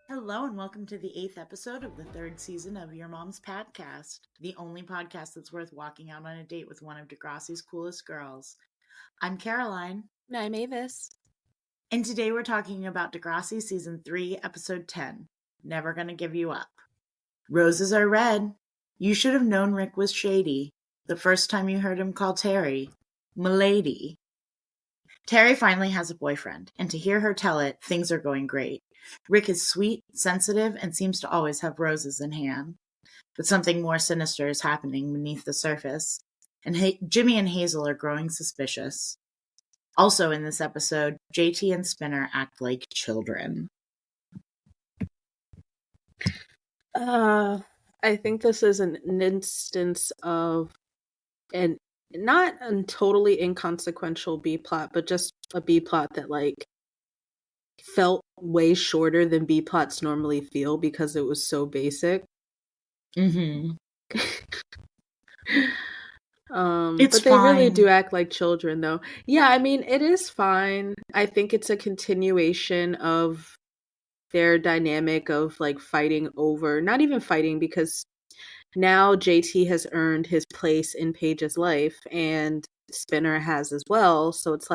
Hello and welcome to the 8th episode of the 3rd season of Your Mom's Podcast, the only podcast that's worth walking out on a date with one of Degrassi's coolest girls. I'm Caroline. And I'm Avis. And today we're talking about Degrassi Season 3, Episode 10, Never Gonna Give You Up. Roses are red. You should have known Rick was shady the first time you heard him call Terri M'lady. Terri finally has a boyfriend, and to hear her tell it, things are going great. Rick is sweet, sensitive, and seems to always have roses in hand. But something more sinister is happening beneath the surface, and Jimmy and Hazel are growing suspicious. Also in this episode, JT and Spinner act like children. I think this is an instance of not a totally inconsequential B-plot, but just a B-plot that, felt way shorter than B-plots normally feel because it was so basic. Mm-hmm. But they really do act like children, though. Yeah, I mean, it is fine. I think it's a continuation of their dynamic of, fighting over... Not even fighting, because now JT has earned his place in Paige's life, and Spinner has as well. So it's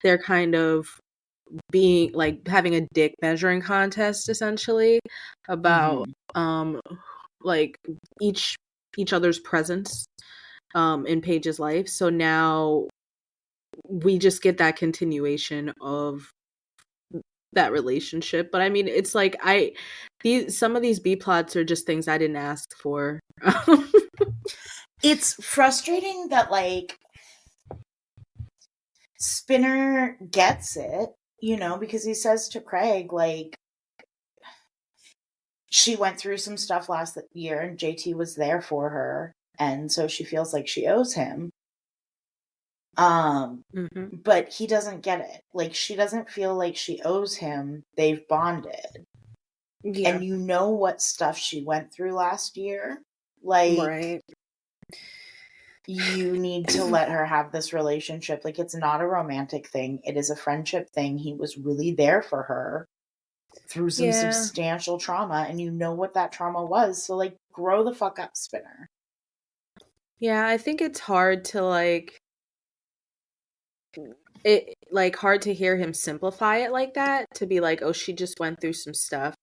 they're kind of being having a dick measuring contest essentially about each other's presence in Paige's life. So now we just get that continuation of that relationship. But I mean, it's some of these B plots are just things I didn't ask for. It's frustrating that Spinner gets it, because he says to Craig, she went through some stuff last year and JT was there for her. And so she feels like she owes him. But he doesn't get it. She doesn't feel like she owes him. They've bonded. Yeah. And you know what stuff she went through last year. Right. You need to let her have this relationship. It's not a romantic thing. It is a friendship thing. He was really there for her through some substantial trauma, and you know what that trauma was. So, grow the fuck up, Spinner. Yeah, I think it's hard to, hard to hear him simplify it like that, to be oh, she just went through some stuff.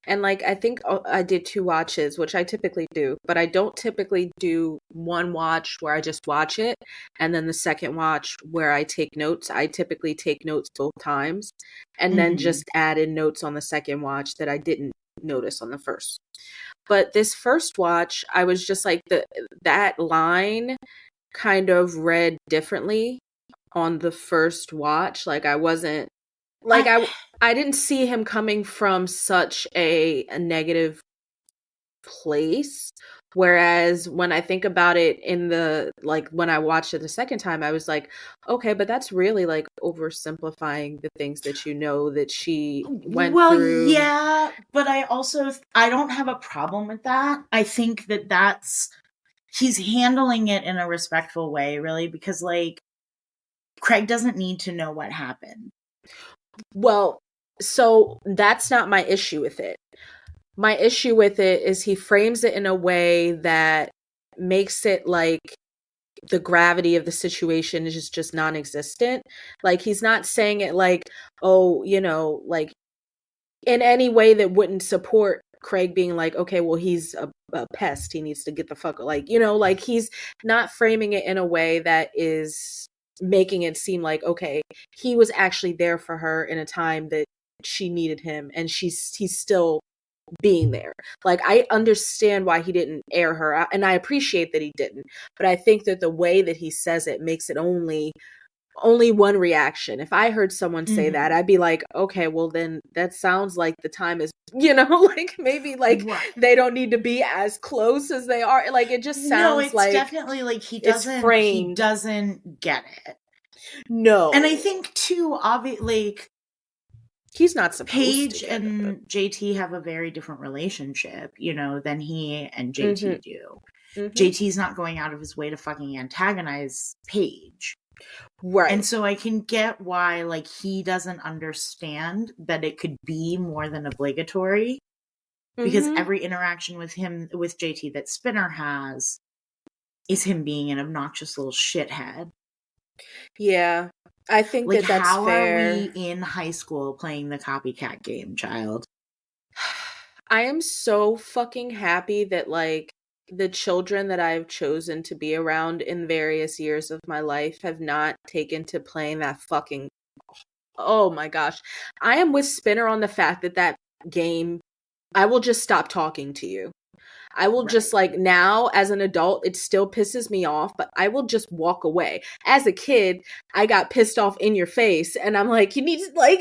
And I think I did 2 watches, which I typically do, but I don't typically do one watch where I just watch it and then the second watch where I take notes. I typically take notes both times and then just add in notes on the second watch that I didn't notice on the first. But this first watch, I was just that line kind of read differently on the first watch. I wasn't I didn't see him coming from such a negative place, whereas when I think about it in the when I watched it the second time, I was okay, but that's really oversimplifying the things that that she went through. Well, yeah, but I don't have a problem with that. I think that's he's handling it in a respectful way, really, because Craig doesn't need to know what happened. Well, so that's not my issue with it. My issue with it is he frames it in a way that makes it the gravity of the situation is just non-existent. He's not saying it oh, in any way that wouldn't support Craig being okay, well, he's a pest. He needs to get the fuck, he's not framing it in a way that is making it seem okay, he was actually there for her in a time that she needed him, and he's still being there. I understand why he didn't air her out, and I appreciate that he didn't, but I think that the way that he says it makes it only only one reaction. If I heard someone say that, Mhm. I'd be like, okay, well then that sounds like the time is, like maybe like Right. they don't need to be as close as they are. Like it just No, sounds it's like definitely like he it's framed. doesn't get it. No. And I think too, obviously, like, He's not supposed to Paige get it. and JT have a very different relationship, than he and Mm-hmm. JT do. Mm-hmm. JT's not going out of his way to fucking antagonize Paige. Right. And so I can get why, like, he doesn't understand that it could be more than obligatory. Because Mm-hmm. every interaction with JT that Spinner has is him being an obnoxious little shithead. Yeah. I think Like, that that's how are fair. we in high school playing the copycat game, child? I am so fucking happy that like the children that I've chosen to be around in various years of my life have not taken to playing that fucking, oh my gosh. I am with Spinner on the fact that that game, I will just stop talking to you. I will just Right. like now as an adult, it still pisses me off, but I will just walk away. As a kid, I got pissed off in your face and I'm like, you need to like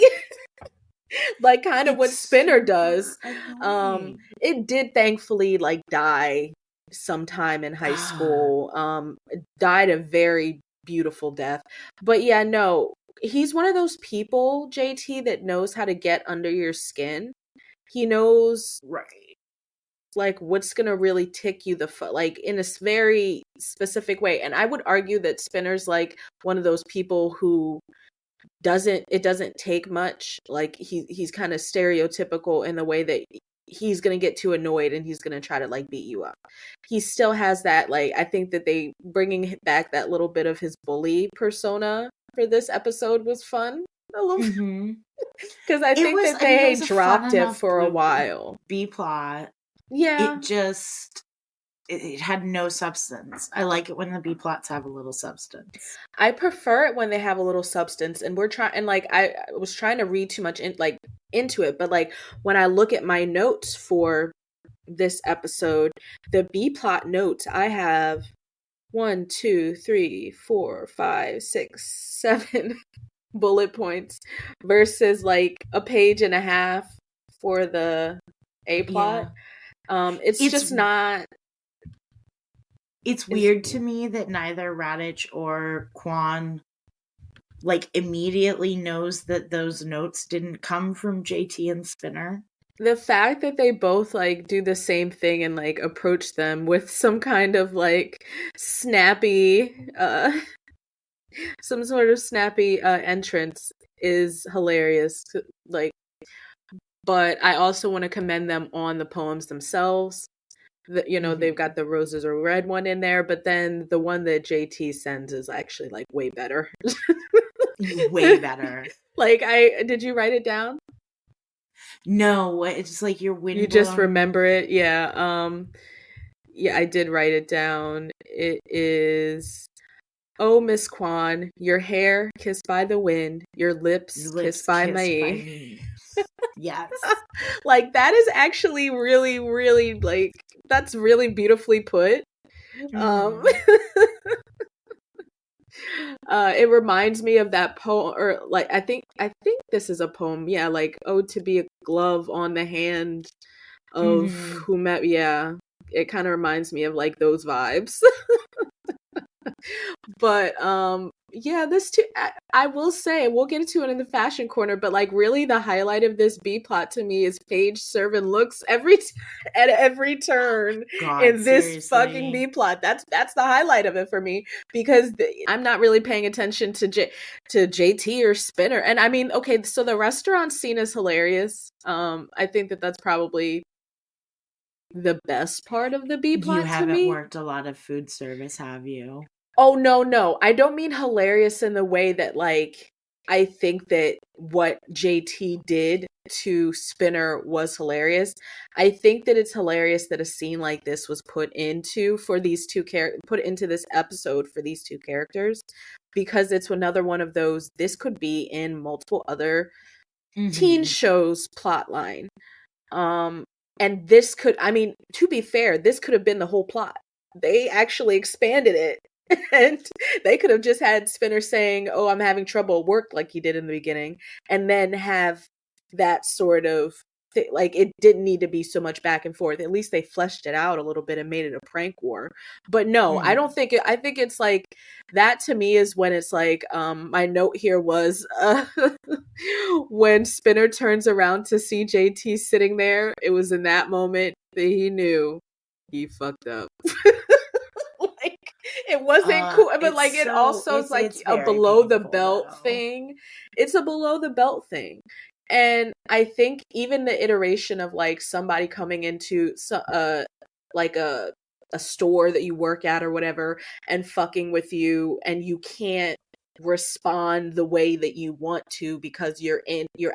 like kind of what It's Spinner super does. annoying. It did thankfully like die sometime in high God. school. It died a very beautiful death. But yeah, no, he's one of those people, JT, that knows how to get under your skin. He knows Right. like what's gonna really tick you like in a very specific way. And I would argue that Spinner's like one of those people who doesn't take much. Like he's kind of stereotypical in the way that he's gonna get too annoyed and he's gonna try to like beat you up. He still has that, like, I think that they bringing back that little bit of his bully persona for this episode was fun a little, Mm-hmm. because I It think was, that I mean, it they was a fun dropped it enough for a while. B plot. Yeah, It just, it had no substance. I like it when the B plots have a little substance. I prefer it when they have a little substance, and we're trying, and like I was trying to read too much into it, but like when I look at my notes for this episode, the B plot notes, I have 1, 2, 3, 4, 5, 6, 7 bullet points versus like a page and a half for the A plot. Yeah. It's It's just not. it's It's weird to me that neither Radich or Quan like immediately knows that those notes didn't come from JT and Spinner. the fact that they both like do the same thing and like approach them with some kind of like snappy some sort of snappy entrance is hilarious, like, but I also want to commend them on the poems themselves. They've got the roses are red one in there, but then the one that JT sends is actually like way better. Way better. Like, I did you write it down? No, it's like your You wind just blown. remember it? Yeah. Yeah, I did write it down. It is, oh, Miss Kwan, your hair kissed by the wind, your lips kissed Lips by kissed by me. me. Yes. Like, that is actually really, really, like, that's really beautifully put. Um, Mm-hmm. it reminds me of that poem, or like I think this is a poem. Yeah, like, oh, to be a glove on the hand of Mm-hmm. who met. Yeah, it kind of reminds me of like those vibes. But yeah, this too, I will say, we'll get into it in the fashion corner, but like really the highlight of this B plot to me is Paige serving looks at every turn God, in this fucking seriously. B plot. That's the highlight of it for me, because I'm not really paying attention to JT or Spinner. And I mean, okay, so the restaurant scene is hilarious. I think that that's probably the best part of the B You plot to haven't me. worked a lot of food service, have you? Oh, no, no. I don't mean hilarious in the way that, like, I think that what JT did to Spinner was hilarious. I think that it's hilarious that a scene like this was put into this episode for these two characters, because it's another one of those, this could be in multiple other teen Mm-hmm. shows plot line. And this could, I mean, to be fair, this could have been the whole plot. They actually expanded it And they could have just had Spinner saying, "Oh, I'm having trouble at work," like he did in the beginning, and then have that sort of like it didn't need to be so much back and forth. At least they fleshed it out a little bit and made it a prank war. But no, I don't think it. I think it's like that to me is when it's like my note here was when Spinner turns around to see JT sitting there. It was in that moment that he knew he fucked up. Like it wasn't cool, but like it also is like it's a very below the painful, belt though. thing. It's a below the belt thing. And I think even the iteration of like somebody coming into like a store that you work at or whatever and fucking with you and you can't respond the way that you want to because you're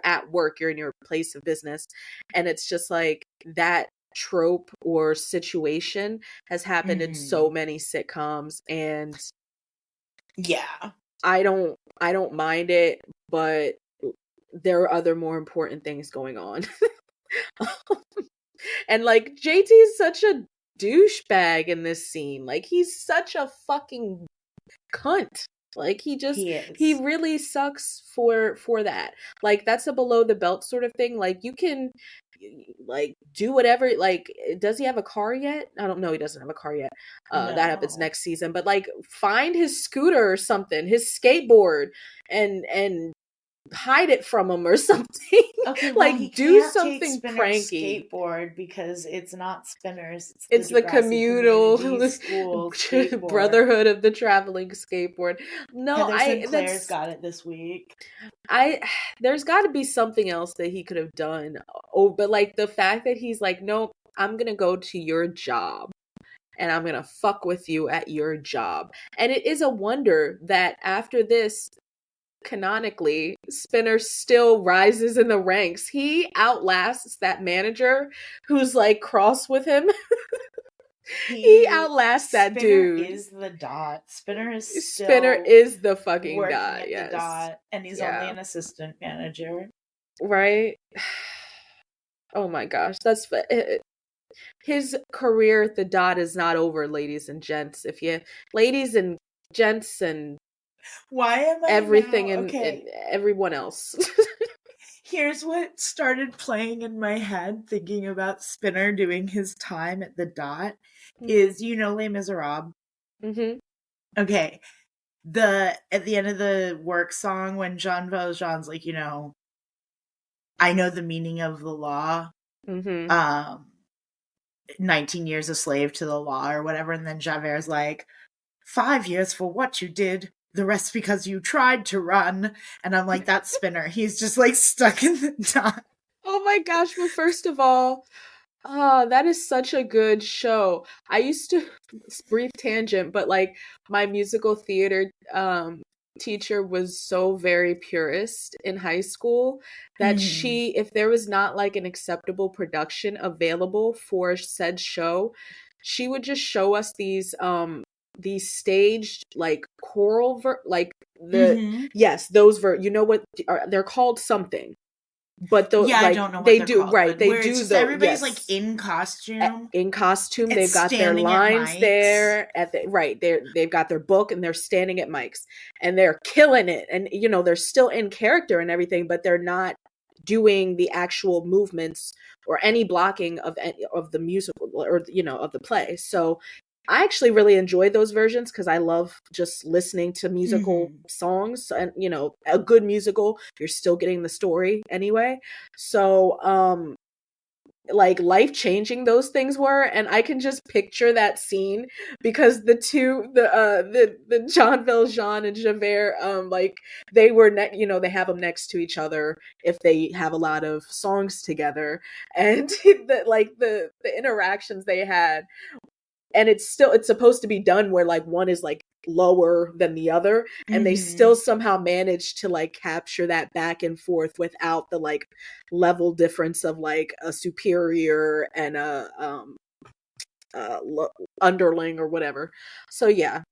at work, you're in your place of business, and it's just like that trope or situation has happened in so many sitcoms, and yeah, I don't mind it, but there are other more important things going on. And like JT is such a douchebag in this scene. Like he's such a fucking cunt. Like he really sucks for that. Like that's a below the belt sort of thing. Like you can like do whatever. Like does he have a car yet? I don't know. He doesn't have a car yet. That happens next season. But like find his scooter or something, his skateboard, and hide it from him or something. Okay, Like he do can't something take Spinner's pranky. skateboard because it's not Spinner's. It's the the Degrassi communal Community School skateboard. brotherhood of the traveling skateboard. No, Heather Sinclair's got it this week. There's got to be something else that he could have done. Oh, but like the fact that he's like, nope, I'm gonna go to your job and I'm gonna fuck with you at your job. And it is a wonder that after this, canonically, Spinner still rises in the ranks. He outlasts that manager who's like cross with him. He outlasts that dude. Spinner is the dot. Spinner is the fucking working dot. at Yes. the dot, and he's only an assistant manager. Right? Oh my gosh, that's his career at the dot is not over, ladies and gents. Ladies and gents and why am I everything now? and everyone else. Here's what started playing in my head thinking about Spinner doing his time at the dot is, Les Miserables? Mm-hmm. Okay. At the end of the work song when Jean Valjean's like, I know the meaning of the law. 19 years a slave to the law or whatever, and then Javert's like, 5 years for what you did, the rest because you tried to run. And I'm like, that's Spinner. He's just like stuck in the dot. Oh my gosh, but first of all, that is such a good show. I used to, brief tangent, but like my musical theater teacher was so very purist in high school that if there was not like an acceptable production available for said show, she would just show us these staged like choral yes, those you know what they're called something. But I don't know what they're called, right. They do everybody's like in costume. They've got their lines there they've got their book and they're standing at mics and they're killing it. And they're still in character and everything, but they're not doing the actual movements or any blocking of the musical or of the play. So I actually really enjoy those versions because I love just listening to musical songs, and a good musical, you're still getting the story anyway. So like life-changing those things were, and I can just picture that scene because the Jean Valjean and Javert like they were they have them next to each other if they have a lot of songs together, and the interactions they had. And it's supposed to be done where like one is like lower than the other, and they still somehow manage to like capture that back and forth without the like level difference of like a superior and a underling or whatever. So yeah,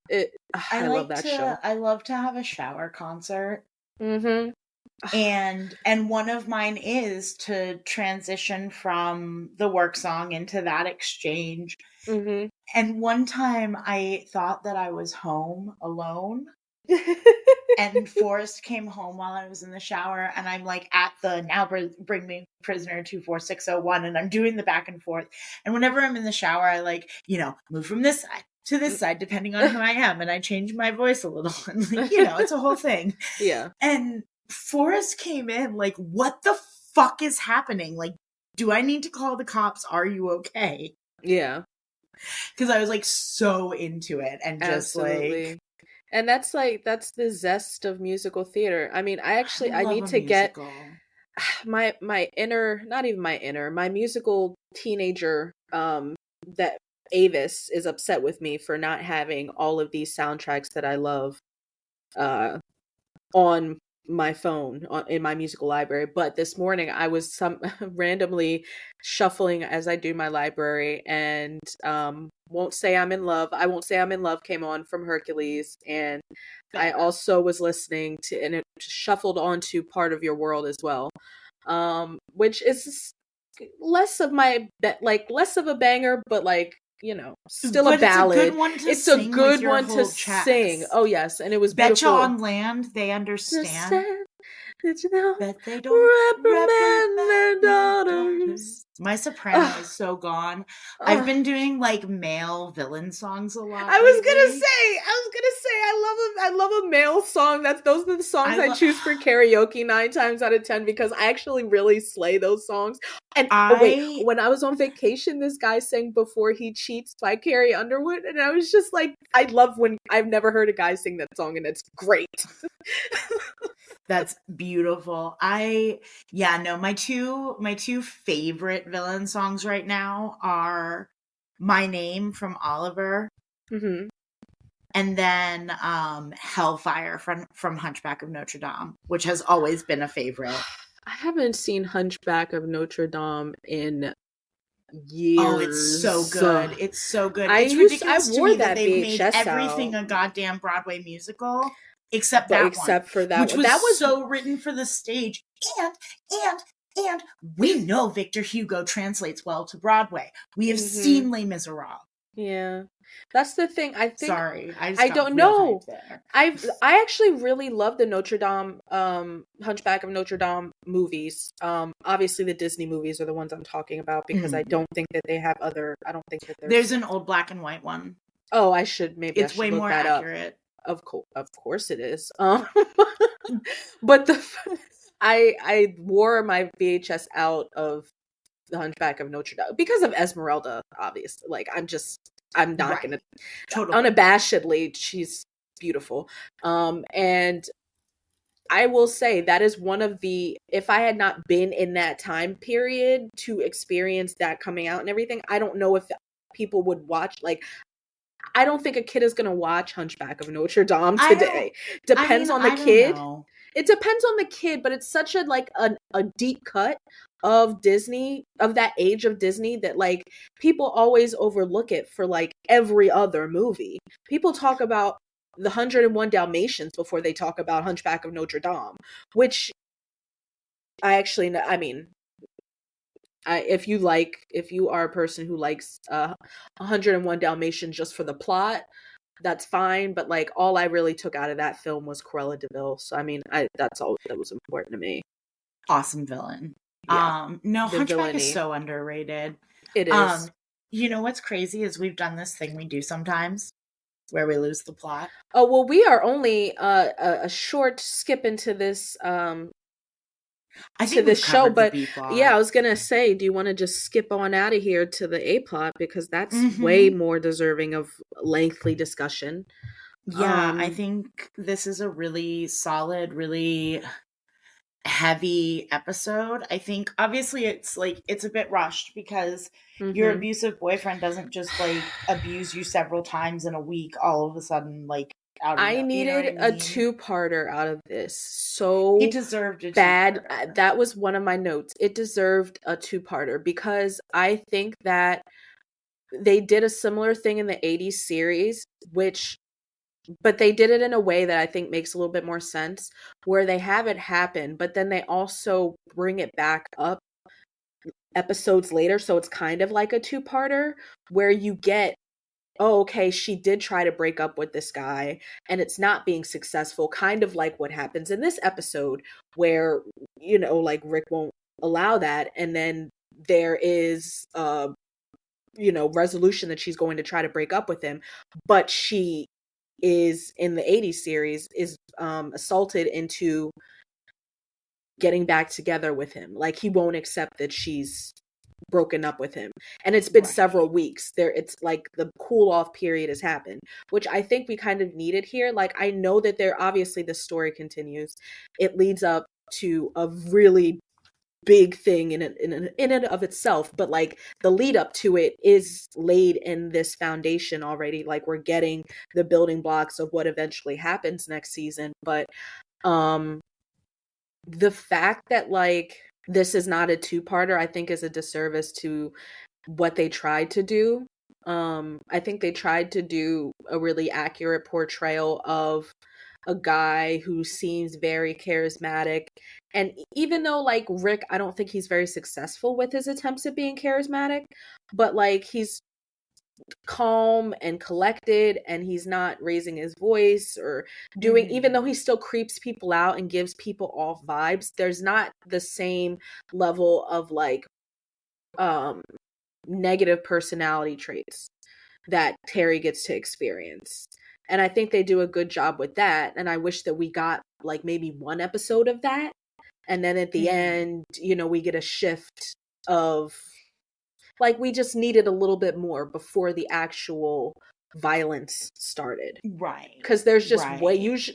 I love that show. I love to have a shower concert. And one of mine is to transition from the work song into that exchange. Mm-hmm. And one time I thought that I was home alone, and Forrest came home while I was in the shower, and I'm like at the now bring me prisoner 24601, and I'm doing the back and forth. And whenever I'm in the shower, I like, move from this side to this side depending on who I am, and I change my voice a little, and like, it's a whole thing. Yeah. And Forrest came in like, what the fuck is happening? Like, do I need to call the cops? Are you okay? Yeah. Because I was like so into it, and just Absolutely. like, And that's the zest of musical theater. I mean, I love need a to get musical. my inner, not even my inner, my musical teenager, that Avis is upset with me for not having all of these soundtracks that I love on my phone, in my musical library. But this morning I was randomly shuffling as I do my library, and Won't Say I'm in Love, I Won't Say I'm in Love came on from Hercules, and I also was listening to, and it shuffled onto Part of Your World as well, which is less of less of a banger, but still a But it's a good ballad. one to It's a sing with good your one to whole sing. chest. Oh yes, and it was Betcha beautiful. on land, they understand. Did you know? Bet they don't Reprimand their daughters. My soprano Ugh, is so gone. I've ugh. been doing like male villain songs a lot I was gonna lately. say, I love a male song. Those are the songs I choose for karaoke 9 times out of 10, because I actually really slay those songs. And oh wait, when I was on vacation, this guy sang "Before He Cheats" by Carrie Underwood, and I was just like, I love when I've never heard a guy sing that song, and it's great. That's beautiful. My two favorite villain songs right now are My Name from Oliver, Mm-hmm. and then Hellfire from Hunchback of Notre Dame, which has always been a favorite. I haven't seen Hunchback of Notre Dame in years. Oh, it's so good. It's so good. I It's ridiculous to wore me that that they've made VHS everything out, a goddamn Broadway musical except but that one, except for that which one. was That was so written for the stage. And we know Victor Hugo translates well to Broadway. We have seen Les Miserables. Yeah. That's the thing. I think Sorry, I just I got don't real know. hyped there. I actually really love the Notre Dame Hunchback of Notre Dame movies. Obviously the Disney movies are the ones I'm talking about, because I don't think that they have other, I don't think that there's an old black and white one. Oh, I should way look more that accurate. up. Of course it is. But I wore my VHS out of the Hunchback of Notre Dame because of Esmeralda, obviously. Like I'm not gonna totally unabashedly, she's beautiful. And I will say that is one of the, if I had not been in that time period to experience that coming out and everything, I don't know if people would watch. Like, I don't think a kid is gonna watch Hunchback of Notre Dame today. Depends on the kid. It depends on the kid, but it's such a deep cut of Disney, of that age of Disney, that like people always overlook it for like every other movie. People talk about the 101 Dalmatians before they talk about Hunchback of Notre Dame, which I actually, I mean, if you are a person who likes 101 Dalmatians just for the plot, that's fine. But like, all I really took out of that film was Cruella de Vil. So I mean, that's all that was important to me. Awesome villain. Yeah. No, Hunchback is so underrated. It is. You know what's crazy is we've done this thing we do sometimes where we lose the plot. Oh, well, we are only a short skip into this I think the show, but yeah, I was gonna say, do you want to just skip on out of here to the A plot, because that's way more deserving of lengthy discussion. Yeah, I think this is a really solid, really heavy episode. I think obviously it's a bit rushed because your abusive boyfriend doesn't just like abuse you several times in a week all of a sudden, like out of I needed a two-parter out of this. So it deserved a bad. two-parter. That was one of my notes. It deserved a two-parter, because I think that they did a similar thing in the 80s series, which but they did it in a way that I think makes a little bit more sense, where they have it happen, but then they also bring it back up episodes later. So it's kind of like a two-parter where you get, oh, okay, she did try to break up with this guy and it's not being successful, kind of like what happens in this episode where, like Rick won't allow that. And then there is, resolution that she's going to try to break up with him, but she is in the 80s series is assaulted into getting back together with him. Like he won't accept that she's broken up with him, and it's been several weeks there. It's like the cool off period has happened, which I think we kind of needed here. Like I know that there obviously the story continues, it leads up to a really big thing in and of itself, but like the lead up to it is laid in this foundation already. Like we're getting the building blocks of what eventually happens next season. But the fact that like this is not a two-parter, I think is a disservice to what they tried to do. I think they tried to do a really accurate portrayal of a guy who seems very charismatic. And even though like Rick, I don't think he's very successful with his attempts at being charismatic, but like he's calm and collected and he's not raising his voice or doing, even though he still creeps people out and gives people off vibes, there's not the same level of like negative personality traits that Terri gets to experience. And I think they do a good job with that. And I wish that we got like maybe one episode of that. And then at the end, we get a shift of like, we just needed a little bit more before the actual violence started. Right. Because there's just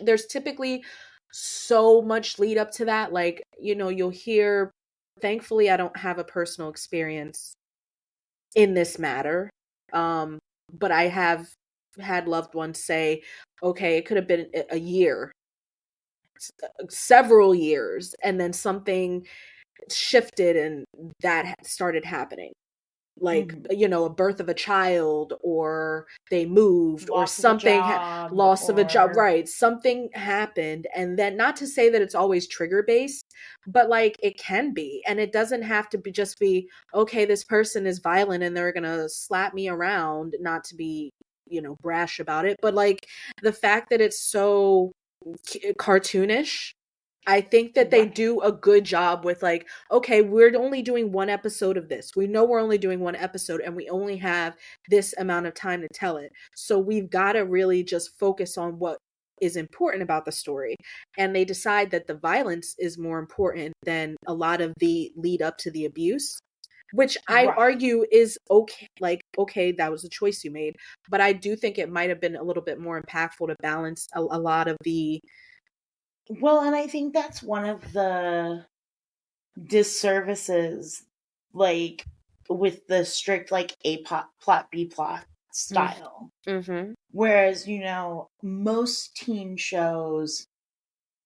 there's typically so much lead up to that. Like, you'll hear, thankfully, I don't have a personal experience in this matter. But I have had loved ones say, okay, it could have been a year, several years, and then something shifted and that started happening. Like, a birth of a child, or they moved, or something, loss of a job, right? Something happened. And then, not to say that it's always trigger based, but like it can be. And it doesn't have to just be, okay, this person is violent and they're going to slap me around, not to be, brash about it. But like the fact that it's so cartoonish, I think that they do a good job with like, okay, we're only doing one episode of this. We know we're only doing one episode and we only have this amount of time to tell it. So we've got to really just focus on what is important about the story. And they decide that the violence is more important than a lot of the lead up to the abuse, which I argue is okay. Like, okay, that was a choice you made. But I do think it might have been a little bit more impactful to balance a lot of the. Well, and I think that's one of the disservices, like with the strict like A plot B plot style. Mm-hmm. Whereas, most teen shows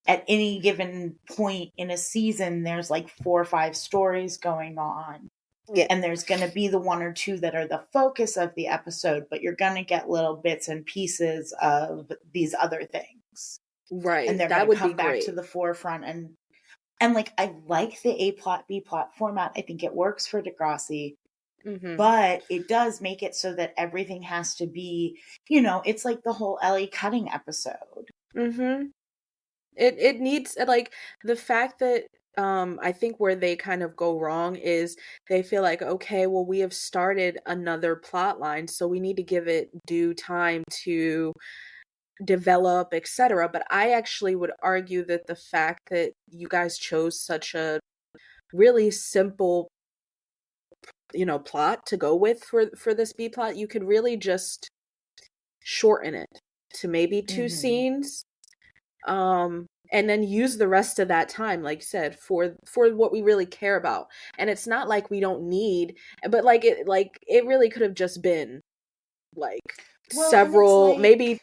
at any given point in a season, there's like 4 or 5 stories going on. Yeah. And there's going to be the 1 or 2 that are the focus of the episode, but you're going to get little bits and pieces of these other things. Right. And they're going to come back to the forefront. And like, I like the A plot, B plot format. I think it works for Degrassi. Mm-hmm. But it does make it so that everything has to be, it's like the whole Ellie cutting episode. Mm-hmm. It needs, like, the fact that I think where they kind of go wrong is they feel like, okay, well, we have started another plot line, so we need to give it due time to develop, etc. But I actually would argue that the fact that you guys chose such a really simple plot to go with for this B plot, you could really just shorten it to maybe 2 scenes, and then use the rest of that time, like you said, for what we really care about. And it's not like we don't need, but like it really could have just been like several, like, maybe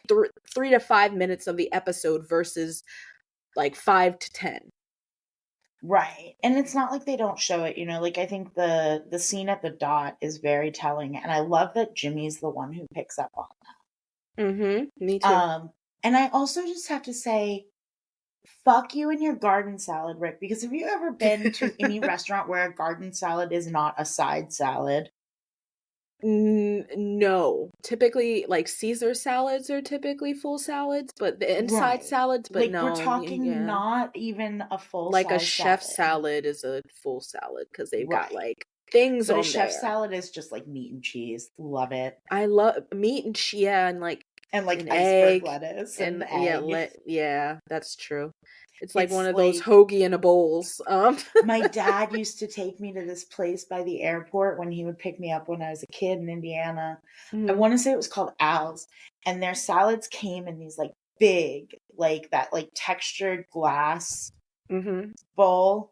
3 to 5 minutes of the episode versus like 5 to 10. Right. And it's not like they don't show it, like I think the scene at the dot is very telling. And I love that Jimmy's the one who picks up on that. Mm-hmm. Me too. And I also just have to say, fuck you and your garden salad, Rick, because have you ever been to any restaurant where a garden salad is not a side salad? No. Typically, like Caesar salads are typically full salads, but the inside Right. salads, but Like, we're no, talking yeah. not even a full Like a size chef salad. salad is a full salad because they've got Right. like things But a on chef there. salad is just like meat and cheese. Love it. I love meat and yeah, and like And like an iceberg egg lettuce and and yeah, egg. yeah, that's true. It's like one It's of those like hoagie in a bowls. my dad used to take me to this place by the airport when he would pick me up when I was a kid in Indiana. I Mhm. want to say it was called Al's, and their salads came in these like big, like that, like textured glass Mhm. bowl,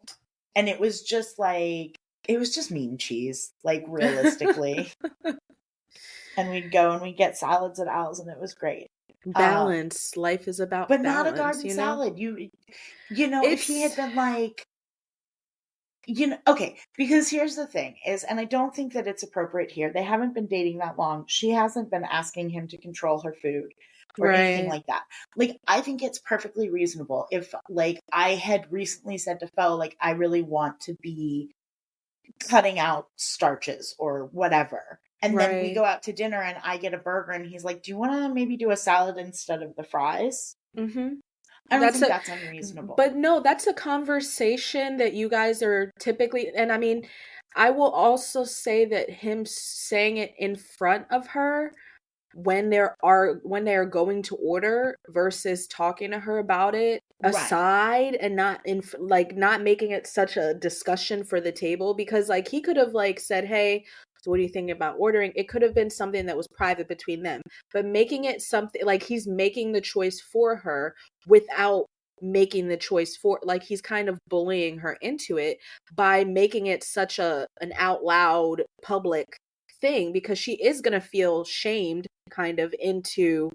and it was just like it was just meat and cheese, like realistically. And we'd go and we'd get salads at Al's, and it was great. Um, Balance. Life is about but not a balance, garden you know? salad. You know, if he It's had been like, okay, because here's the thing is, and I don't think that it's appropriate here. They haven't been dating that long. She hasn't been asking him to control her food or anything right. like that. Like, I think it's perfectly reasonable if, like, I had recently said to Fo, like, I really want to be cutting out starches or whatever. And then we Right. go out to dinner and I get a burger and he's like, do you want to maybe do a salad instead of the fries? Mhm. I don't That's think a that's unreasonable. but no, that's a conversation that you guys are typically, and I mean, I will also say that him saying it in front of her when they are going to order versus talking to her about it Right. aside and not like not making it such a discussion for the table, because like he could have like said, hey, so what do you think about ordering? It could have been something that was private between them, but making it something like he's making the choice for her without making the choice for, like he's kind of bullying her into it by making it such a an out loud public thing, because she is going to feel shamed kind of into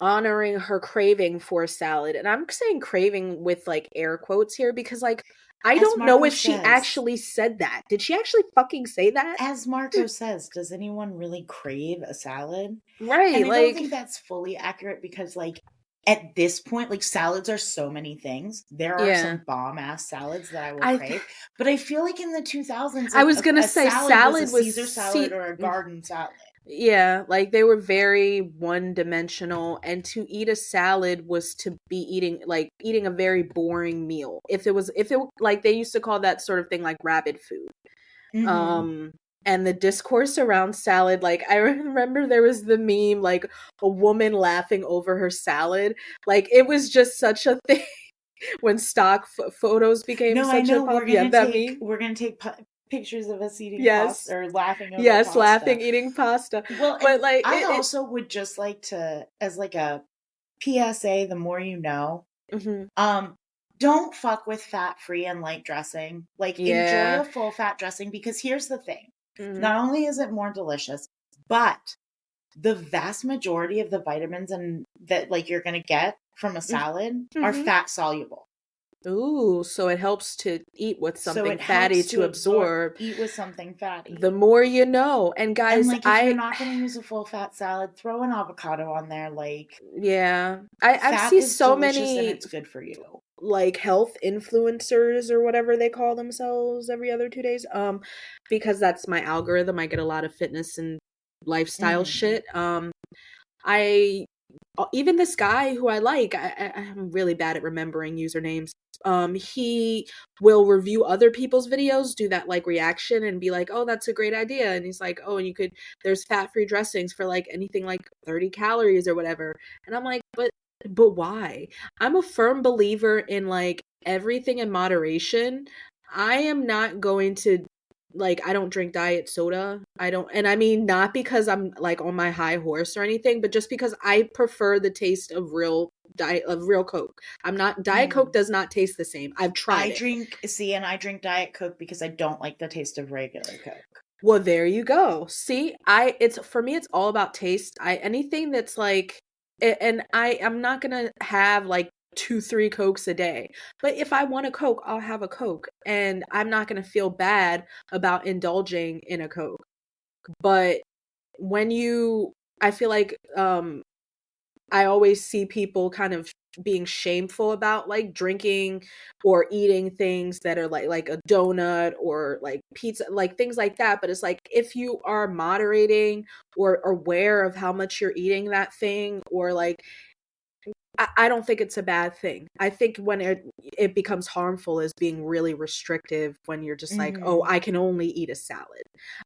honoring her craving for salad. And I'm saying craving with like air quotes here because like I As don't know Marco if she says, actually said that. Did she actually fucking say that? does anyone really crave a salad? Right, And I don't like think that's fully accurate because, like, at this point, like, salads are so many things. There are yeah. some bomb ass salads that I will I crave. But I feel like in the 2000s, I like, was going to a say salad was a salad was Caesar salad or a garden salad. yeah, like they were very one dimensional, and to eat a salad was to be eating a very boring meal. If it like they used to call that sort of thing like rabbit food. Mm-hmm. Um and the discourse around salad, like I remember there was the meme like a woman laughing over her salad. Like it was just such a thing when stock photos became No, I such a know pop. Yeah, that meme. we're gonna take pictures of us eating Yes. pasta or laughing over Yes, pasta. laughing eating pasta. Well, But and like I it also would just like to, as like a PSA, the more you know. mhm. Um, don't fuck with fat-free and light dressing. Like, enjoy Yeah. a full fat dressing because here's the thing. Mhm. Not only is it more delicious, but the vast majority of the vitamins and that like you're gonna get from a salad are Mhm. fat soluble. Ooh, so it helps to eat with So something it fatty helps to to absorb, absorb. eat with something The fatty. more you know. And And guys, like if you're I not gonna use a full fat salad, throw an avocado on there. Like yeah. I fat see is so delicious and many it's good for you. like health influencers or whatever they call themselves every other 2 days. Because that's my algorithm. I get a lot of fitness and lifestyle Mm-hmm. shit. I even this guy who I like, I'm really bad at remembering usernames. He will review other people's videos, do that like reaction and be like, "Oh, that's a great idea." And he's like, "Oh, and you could there's fat-free dressings for like anything like 30 calories or whatever." And I'm like, "But why?" I'm a firm believer in like everything in moderation. I am not going to like I don't drink diet soda. I don't, and I mean not because I'm like on my high horse or anything, but just because I prefer the taste of real Coke. I'm not Diet Mm. Coke does not taste the same. I've tried it. And I drink Diet Coke because I don't like the taste of regular Coke. Well, there you go. See, I it's for me it's all about taste. I anything that's like and I am not going to have like 2 3 Cokes a day. But if I want a Coke, I'll have a Coke and I'm not going to feel bad about indulging in a Coke. But when you I feel like I always see people kind of being shameful about like drinking or eating things that are like a donut or like pizza, like things like that. But it's like if you are moderating or aware of how much you're eating that thing, or like I don't think it's a bad thing. I think when it becomes harmful is being really restrictive, when you're just like, oh, Mm-hmm. I can only eat a salad.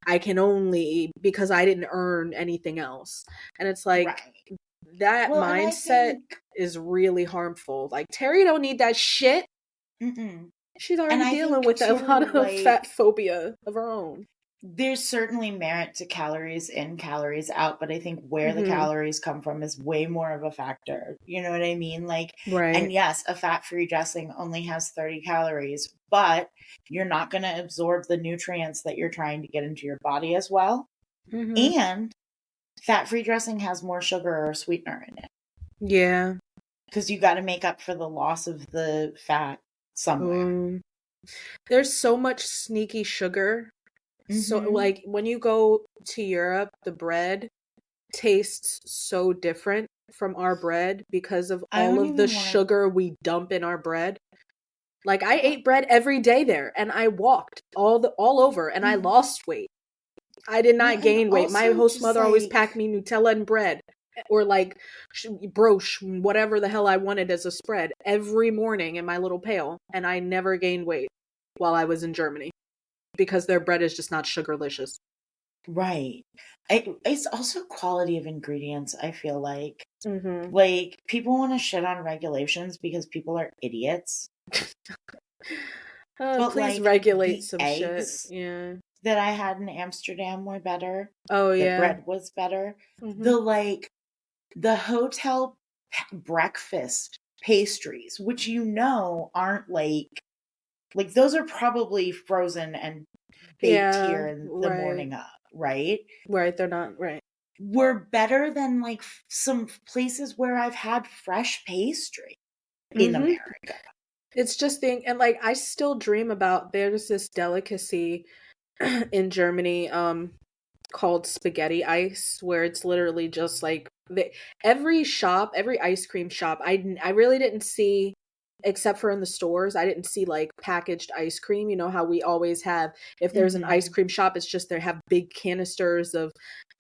I can only, because I didn't earn anything else. And it's like Right. that Well, and I mindset think, is really harmful. Like Terri don't need that shit. mm-mm. She's And already I dealing think with a too, lot of fat like, phobia of her own. there's certainly merit to calories in, calories out, but I think where the Hmm. calories come from is way more of a factor. You know what I mean? Like, and Right. yes, a fat-free dressing only has 30 calories, but you're not going to absorb the nutrients that you're trying to get into your body as well. Hmm. And fat-free dressing has more sugar or sweetener in it Yeah. because you got to make up for the loss of the fat somewhere. Um, there's so much sneaky sugar. So Mm-hmm. like when you go to Europe, the bread tastes so different from our bread because of I all don't of the even want sugar we dump in our bread. Like I to. ate bread every day there, and I walked all over, and I lost weight. I did Well, not and gain weight. My also host just mother always like, packed me Nutella and bread, or like broche, whatever the hell I wanted as a spread every morning in my little pail, and I never gained weight while I was in Germany because their bread is just not sugarlicious. right. It's also quality of ingredients, I feel like. Mm-hmm. Like, people want to shit on regulations because people are idiots. But, Please like, regulate the some shit. eggs Yeah. that I had in Amsterdam were better. Oh The yeah. bread was better. Mm-hmm. The, like, the hotel breakfast pastries, which aren't like those are probably frozen and baked Yeah. here in the Right. morning of, right? Right. They're not right. Were better than like some places where I've had fresh pastry in Mm-hmm. America. It's just thing, and like I still dream about. There's this delicacy in Germany, called spaghetti ice, where it's literally just like every shop, every ice cream shop. I really didn't see, except for in the stores, I didn't see like packaged ice cream. You know how we always have, if there's an ice Mm-hmm. cream shop, it's just they have big canisters of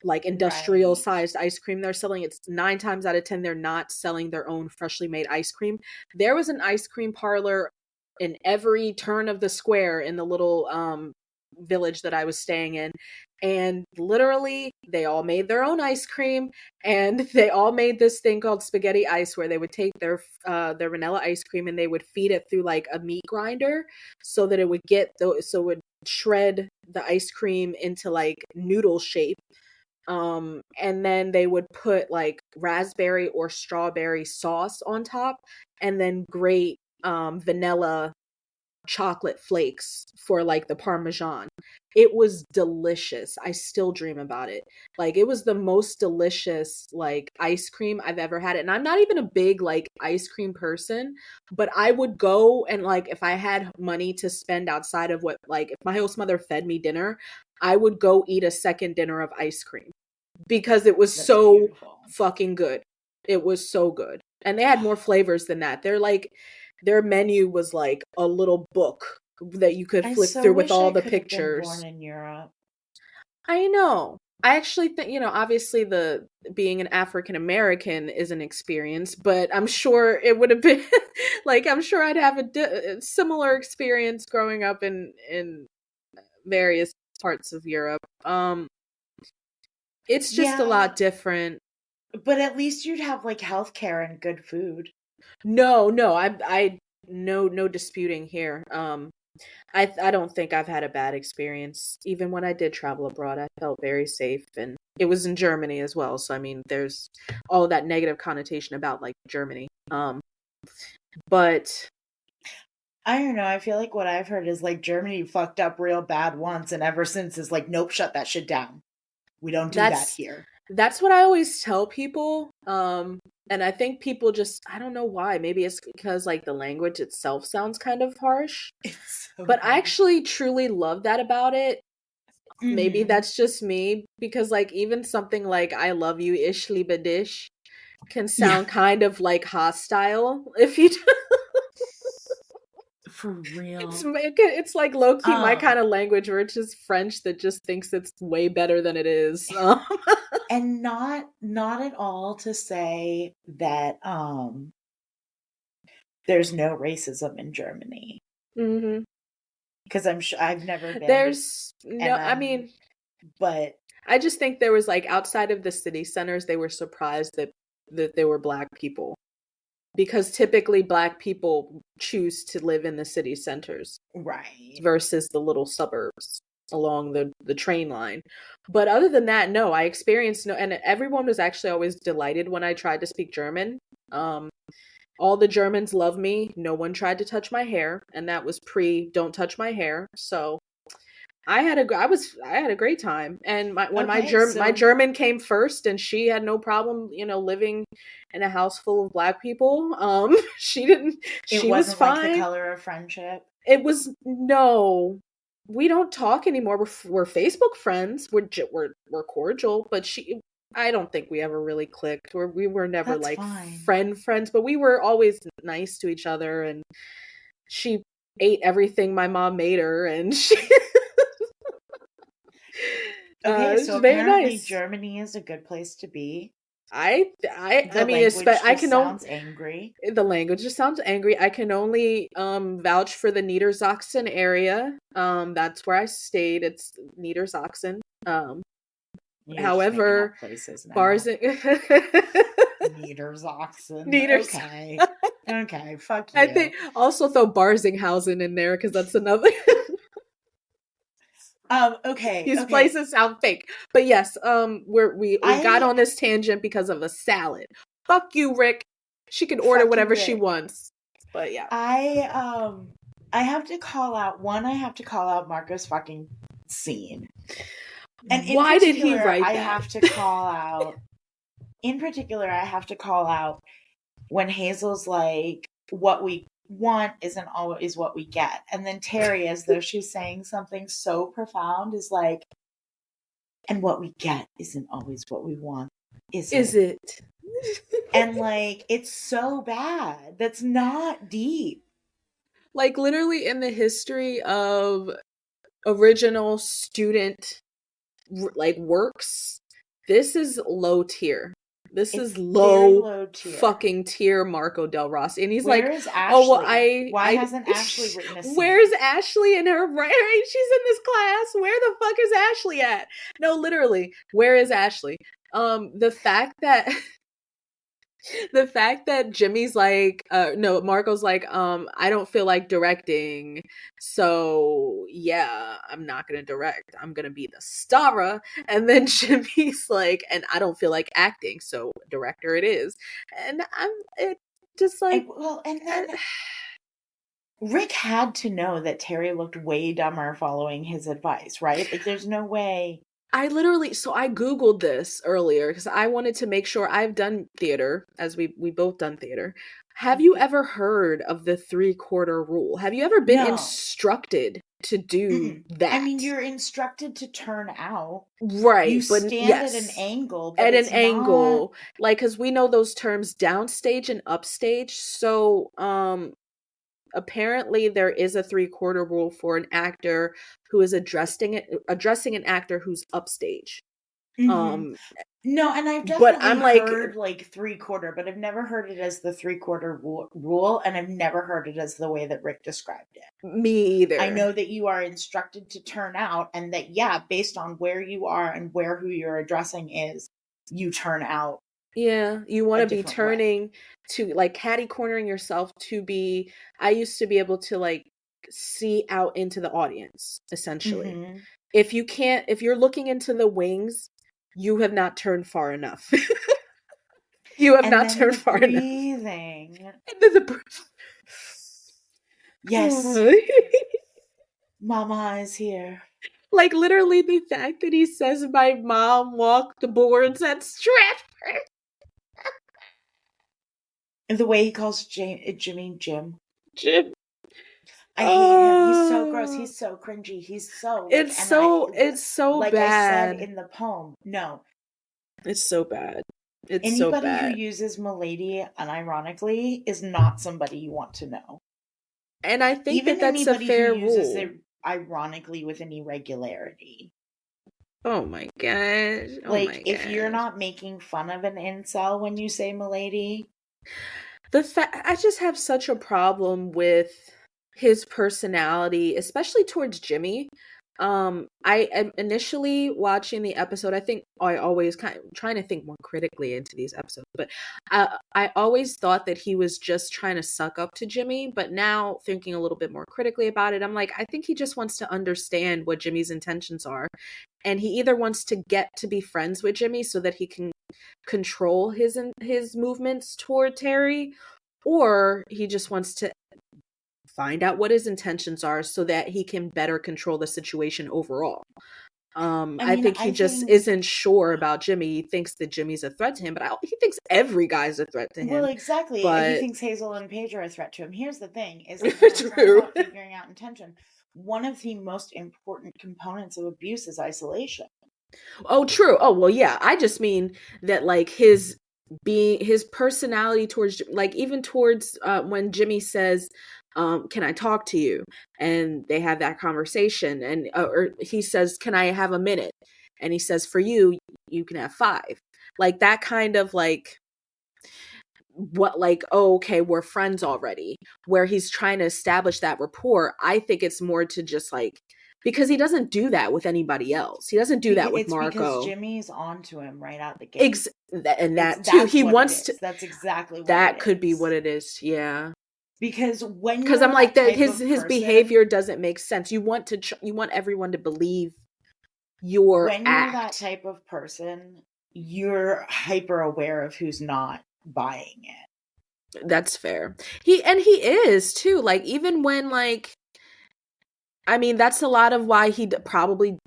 like industrial Right. sized ice cream they're selling. It's 9 times out of 10 they're not selling their own freshly made ice cream. There was an ice cream parlor in every turn of the square in the little village that I was staying in, and literally they all made their own ice cream, and they all made this thing called spaghetti ice, where they would take their vanilla ice cream and they would feed it through like a meat grinder so that it would so it would shred the ice cream into like noodle shape, and then they would put like raspberry or strawberry sauce on top, and then grate vanilla chocolate flakes for like the parmesan. It was delicious. I still dream about it. Like it was the most delicious like ice cream I've ever had. And I'm not even a big like ice cream person, but I would go, and like if I had money to spend outside of what, like if my host mother fed me dinner, I would go eat a second dinner of ice cream because it was That's so beautiful. fucking good. It was so good. And they had more flavors than that. They're like, their menu was like a little book that you could I flip so through with wish all I the could have been born pictures. in Europe. I know. I actually think, obviously the being an African American is an experience, but I'm sure it would have been like, I'm sure I'd have a similar experience growing up in various parts of Europe. It's just a Yeah, lot different. but at least you'd have like healthcare and good food. No, no, I no disputing here. I don't think I've had a bad experience. Even when I did travel abroad, I felt very safe, and it was in Germany as well. So I mean, there's all of that negative connotation about like Germany. But I don't know. I feel like what I've heard is like Germany fucked up real bad once, and ever since is like, nope, shut that shit down. We don't do that that's here. that's what I always tell people. And I think people just, I don't know why. Maybe it's because like the language itself sounds kind of harsh. It's so But I harsh. actually truly love that about it. Maybe Mm-hmm. that's just me, because like even something like I love you, ish liebe dich, can sound kind of like hostile if you For real. It's like low-key my kind of language, where it's just French that just thinks it's way better than it is. And not at all to say that there's no racism in Germany. Because I'm sure I've never been. There's no, I mean, but I just think there was like, outside of the city centers, they were surprised that there were Black people, because typically Black people choose to live in the city centers, right, versus the little suburbs along the train line. But other than that, no, I experienced no, and everyone was actually always delighted when I tried to speak German. All the Germans love me. No one tried to touch my hair, and that was pre don't touch my hair. So I had a great time. And my German came first, and she had no problem, living in a house full of Black people. She was fine. Like the color of friendship. It was no. We don't talk anymore. We're Facebook friends. We're cordial, but I don't think we ever really clicked. We were never like friends, but we were always nice to each other. And she ate everything my mom made her, and she. So apparently Germany is a good place to be. I mean, sounds angry. The language just sounds angry. I can only vouch for the Niedersachsen area. That's where I stayed. It's Niedersachsen. However, bars in Niedersachsen. Okay, fuck you. I think also throw Barsinghausen in there, because that's another. Okay. These places sound fake, but yes. We got on this tangent because of a salad. Fuck you, Rick. She can order whatever she wants. But yeah, I have to call out Marco's fucking scene. And why did he write that? I have to call out. In particular, I have to call out when Hazel's like, "What we want isn't always what we get," and then Terri, as though she's saying something so profound, is like, "And what we get isn't always what we want, is it?" And like, it's so bad. That's not deep. Like, literally in the history of original student like works, this is low tier. This is low tier. Fucking tier Marco Del Rossi. And he's like, Ashley? Why hasn't Ashley written a scene? Where's Ashley in her right? She's in this class. Where the fuck is Ashley at? No, literally, where is Ashley? The fact that Jimmy's like, Marco's like, I don't feel like directing, so yeah, I'm not gonna direct. I'm gonna be the star. And then Jimmy's like, and I don't feel like acting, so director it is. And and then Rick had to know that Terri looked way dumber following his advice, right? Like, there's no way. I Googled this earlier because I wanted to make sure. I've done theater, as we both done theater. Have you ever heard of the 3/4 rule? Have you ever been instructed to do that? I mean, you're instructed to turn out. Right. You stand at an angle. At an angle. Like, because we know those terms downstage and upstage. So, apparently there is a 3/4 rule for an actor who is addressing an actor who's upstage. No, and I've definitely heard like 3/4, but I've never heard it as the 3/4 rule, and I've never heard it as the way that Rick described it. Me either. I know that you are instructed to turn out, and that based on where you are and who you're addressing is, you turn out. Yeah, you want to be turning to, like, catty cornering yourself to be. I used to be able to like see out into the audience, essentially. If you're looking into the wings, you have not turned far enough. You have not turned far enough. Breathing. And then the yes. Mama is here. Like, literally, the fact that he says my mom walked the boards at Stratford. And the way he calls Jimmy Jim. Jim. I hate him. He's so gross. He's so cringy. He's so. It's so like bad. I said in the poem. No. It's so bad. It's so Anybody who bad. uses "milady" unironically is not somebody you want to know. And I think Even that that's a anybody who fair uses rule. it ironically with any regularity. Oh my gosh. Oh Like, my if you're gosh. not making fun of an incel when you say "milady," I just have such a problem with his personality, especially towards Jimmy. I am initially watching the episode. I think I always kind of trying to think more critically into these episodes, but I always thought that he was just trying to suck up to Jimmy. But now thinking a little bit more critically about it, I'm like, I think he just wants to understand what Jimmy's intentions are, and he either wants to get to be friends with Jimmy so that he can control his movements toward Terri, or he just wants to find out what his intentions are so that he can better control the situation overall. I I mean, think he I just think, isn't sure about Jimmy. He thinks that Jimmy's a threat to him, but he thinks every guy's a threat to well, him. exactly. He But thinks Hazel and Paige are a threat to him. Here's the thing: is that when we're talking true. about figuring out intention, one of the most important components of abuse is isolation. Oh, true. Oh, well, yeah. I just mean that, like, his personality towards, like, even towards when Jimmy says, can I talk to you? And they have that conversation, and or he says, can I have a minute? And he says, for you, you can have 5. Like, that kind of, like, what, like, oh, okay, we're friends already, where he's trying to establish that rapport. I think it's more to just, like, because he doesn't do that with anybody else. He doesn't do that with It's because Marco. Jimmy's onto him right out the gate. And that too. That's He what it wants to. is. That's exactly what it That could be what is. it is. Yeah. Because when Because you're I'm like that that. type His of his person, behavior doesn't make sense. You want to. You want everyone to believe your when you're that act. type of person, you're hyper aware of who's not buying it. That's fair. He is too. Like, even when, like, I mean, that's a lot of why he probably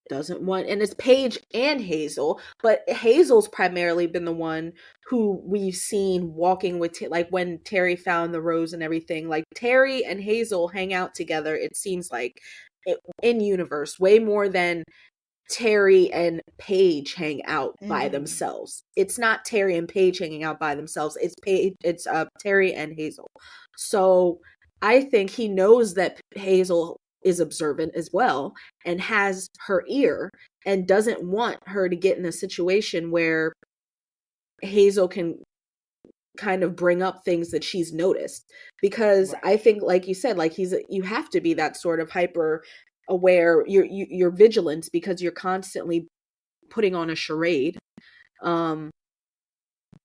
doesn't want, and it's Paige and Hazel, but Hazel's primarily been the one who we've seen walking with like when Terri found the rose and everything. Like, Terri and Hazel hang out together, it seems like, in universe way more than Terri and Paige hang out by Mm-hmm. themselves. It's not Terri and Paige hanging out by themselves. It's Terri and Hazel. So I think he knows that Hazel is observant as well and has her ear and doesn't want her to get in a situation where Hazel can kind of bring up things that she's noticed, because I Right. think, like you said, like, you have to be that sort of hyper aware, your vigilance, because you're constantly putting on a charade. um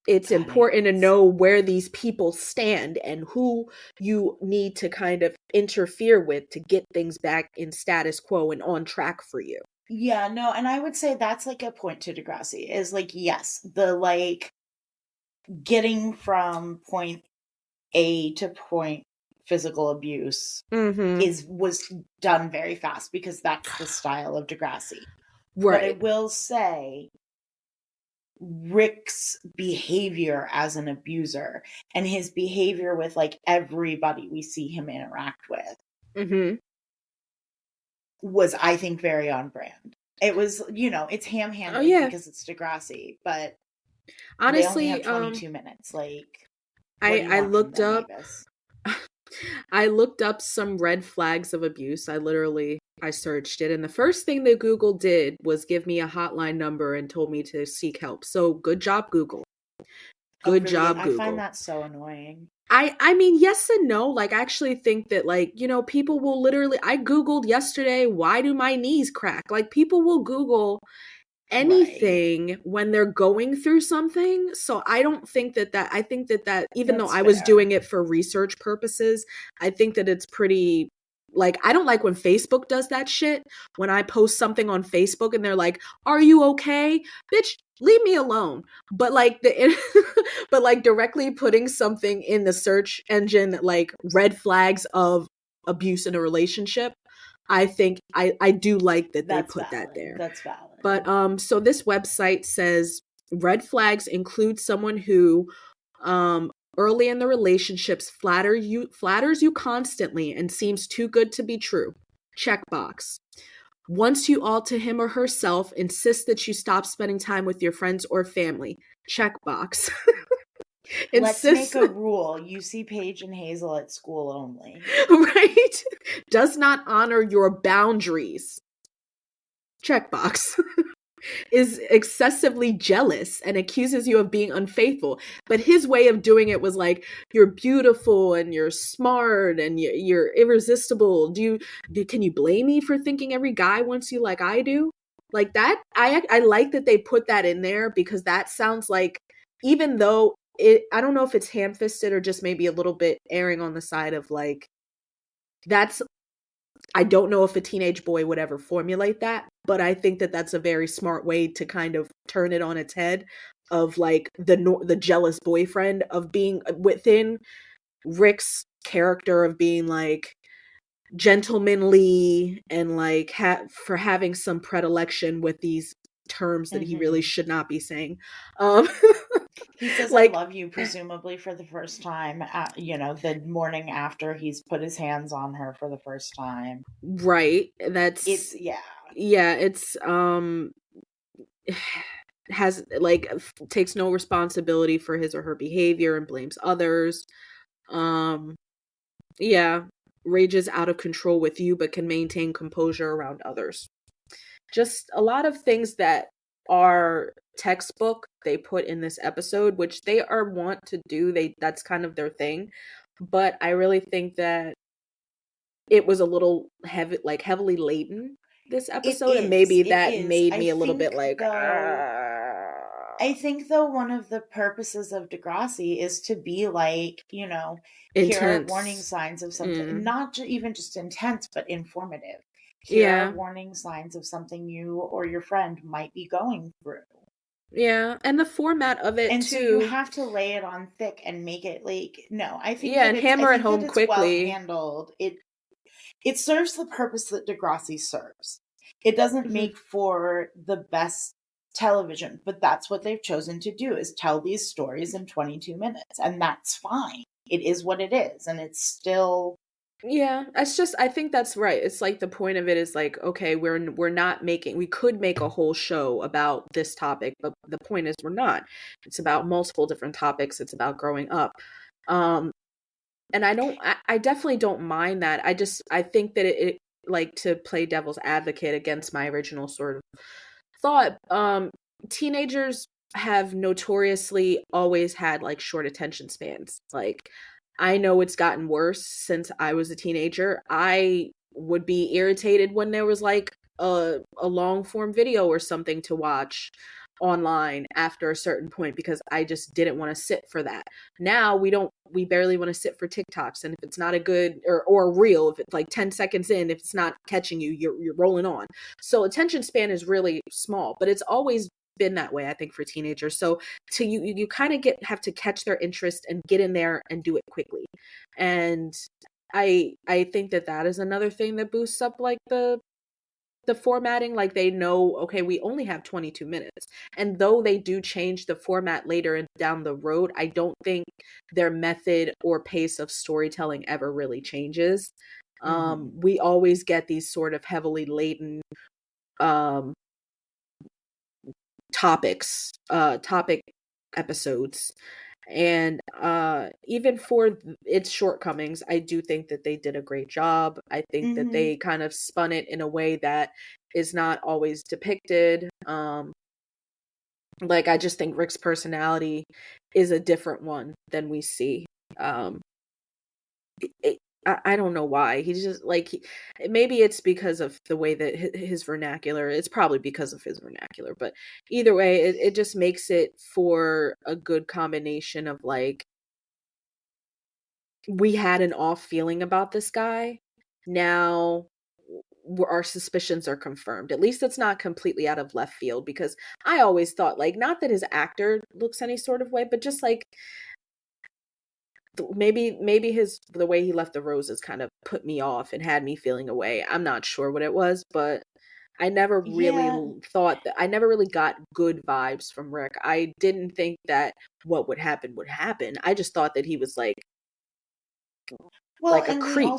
it's God, important to know where these people stand and who you need to kind of interfere with to get things back in status quo and on track for you. yeah, no, and I would say that's like a point to Degrassi is like, yes, the like getting from point A to point physical abuse Mm-hmm. was done very fast because that's the style of Degrassi. But I Right. will say Rick's behavior as an abuser and his behavior with like everybody we see him interact with Mm-hmm. was, I think, very on brand. It was, it's ham Oh handed yeah. because it's Degrassi, but they only have Honestly, 22 minutes. Like, what I do you I want from looked them, up Avis? I looked up some red flags of abuse. I searched it, and the first thing that Google did was give me a hotline number and told me to seek help. So good job, Google. Oh, Good really? job, I find Google. that so annoying. I mean, yes and no. Like, I actually think that, like, people will literally, I Googled yesterday, why do my knees crack? Like, people will Google Right. anything when they're going through something. So I don't think that I think that even though That's I was fair. doing it for research purposes, I think that it's pretty, like, I don't like when Facebook does that shit. When I post something on Facebook and they're like, "Are you okay?" Bitch, leave me alone. But like but like directly putting something in the search engine, like red flags of abuse in a relationship, I think I do like that they That's put that valid. there. That's valid. But so this website says red flags include someone who early in the relationships flatters you constantly and seems too good to be true. Checkbox. Wants you all to him or herself, insists that you stop spending time with your friends or family. Checkbox. Let's make Insists, a rule. You see Paige and Hazel at school only. right? Does not honor your boundaries. Checkbox. Is excessively jealous and accuses you of being unfaithful. But his way of doing it was like, you're beautiful and you're smart and you're irresistible. Can you blame me for thinking every guy wants you like I do? Like that, I like that they put that in there, because that sounds like, even though I don't know if it's ham-fisted or just maybe a little bit erring on the side of like, that's, I don't know if a teenage boy would ever formulate that, but I think that that's a very smart way to kind of turn it on its head, of like the jealous boyfriend, of being within Rick's character of being like gentlemanly and like for having some predilection with these terms that he really should not be saying. Um He says, I like, love you, presumably for the first time, the morning after he's put his hands on her for the first time. right. Yeah, it's has like takes no responsibility for his or her behavior and blames others. Um yeah, rages out of control with you but can maintain composure around others. Just a lot of things that are textbook they put in this episode, which they are want to do. That's kind of their thing. But I really think that it was a little heavily laden this episode, and maybe that made me a little bit like, I think, though, one of the purposes of Degrassi is to be like, here are warning intense. signs of something, not even just intense, but informative. Here Yeah. are warning signs of something you or your friend might be going through. Yeah, and the format of it And too. So you have to lay it on thick and make it like, no, I think and hammer it home quickly. Well handled. It serves the purpose that Degrassi serves. It doesn't make for the best television, but that's what they've chosen to do, is tell these stories in 22 minutes, and that's fine. It is what it is, and it's still... Yeah, I think that's right. It's like the point of it is like, okay, we could make a whole show about this topic, but the point is we're not. It's about multiple different topics. It's about growing up. And I definitely don't mind that. I think that it like, to play devil's advocate against my original sort of thought, teenagers have notoriously always had like short attention spans. Like, I know it's gotten worse since I was a teenager. I would be irritated when there was like a long form video or something to watch online after a certain point, because I just didn't want to sit for that. Now we barely want to sit for TikToks, and if it's not a good or a reel, if it's like 10 seconds in, if it's not catching you, you're rolling on. So attention span is really small, but it's always been that way, I think, for teenagers. So you kind of have to catch their interest and get in there and do it quickly. And I think that is another thing that boosts up like the formatting. Like, they know, okay, we only have 22 minutes. And though they do change the format later and down the road, I don't think their method or pace of storytelling ever really changes. We always get these sort of heavily laden topic episodes. And even for its shortcomings, I do think that they did a great job. I think that they kind of spun it in a way that is not always depicted. Like, I just think Rick's personality is a different one than we see. I don't know why. He's just like, maybe it's because of the way that his vernacular, it's probably because of his vernacular, but either way, it just makes it for a good combination of like, we had an off feeling about this guy. Now our suspicions are confirmed. At least it's not completely out of left field, because I always thought, like, not that his actor looks any sort of way, but just like, maybe the way he left the roses kind of put me off and had me feeling away. I'm not sure what it was, but I never really thought that. I never really got good vibes from Rick. I didn't think that what would happen would happen. I just thought that he was like Well, like a and creep.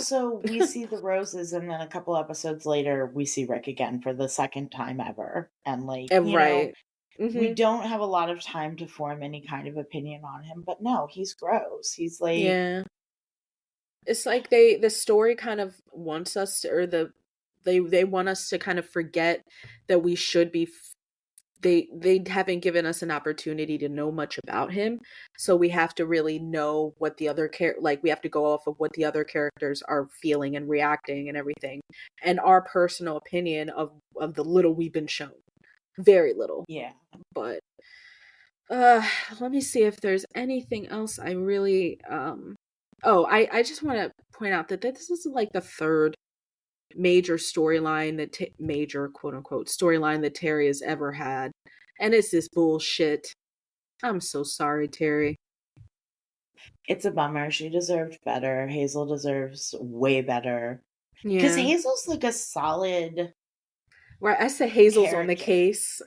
we see the roses, and then a couple episodes later, we see Rick again for the second time ever. And, like, And right. we Hmm. don't have a lot of time to form any kind of opinion on him, but no, he's gross. He's like, Yeah. It's like the story kind of wants us to, or they want us to kind of forget that we should be they haven't given us an opportunity to know much about him, so we have to really know what the other like we have to go off of what the other characters are feeling and reacting and everything, and our personal opinion of the little we've been shown. Very little. yeah. But uh let me see if there's anything else I really oh, I just want to point out that this is like the third major storyline that major quote unquote storyline that Terri has ever had, and it's this bullshit. I'm so sorry, Terri. It's a bummer. She deserved better. Hazel deserves way better. Because Yeah, Hazel's like a solid right. I said Hazel's on the character. case.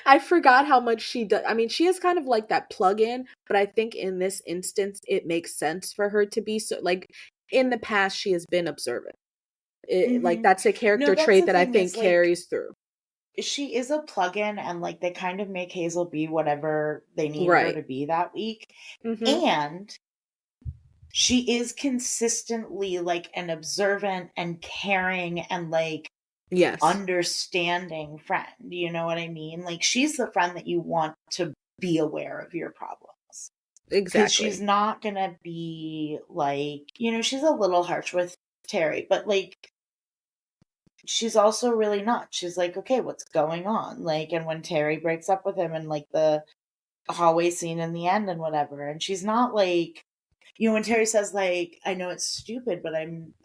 I forgot how much she does. I mean, she is kind of like that plug-in, but I think in this instance, it makes sense for her to be so. Like in the past, she has been observant. Like Hmm. that's a No, character that's trait the that I thing think is like, carries through. she is a plug-in, and like they kind of make Hazel be whatever they need her Right. to be that week. Mm-hmm. And she is consistently like an observant and caring and like Yes. understanding friend. You know what I mean? Like she's the friend that you want to be aware of your problems. Because she's Exactly. not gonna be like, she's a little harsh with Terry, but like she's also really not. She's like, okay, what's going on? Like, and when Terry breaks up with him and like the hallway scene in the end and whatever, and she's not like, when Terry says like, I know it's stupid, but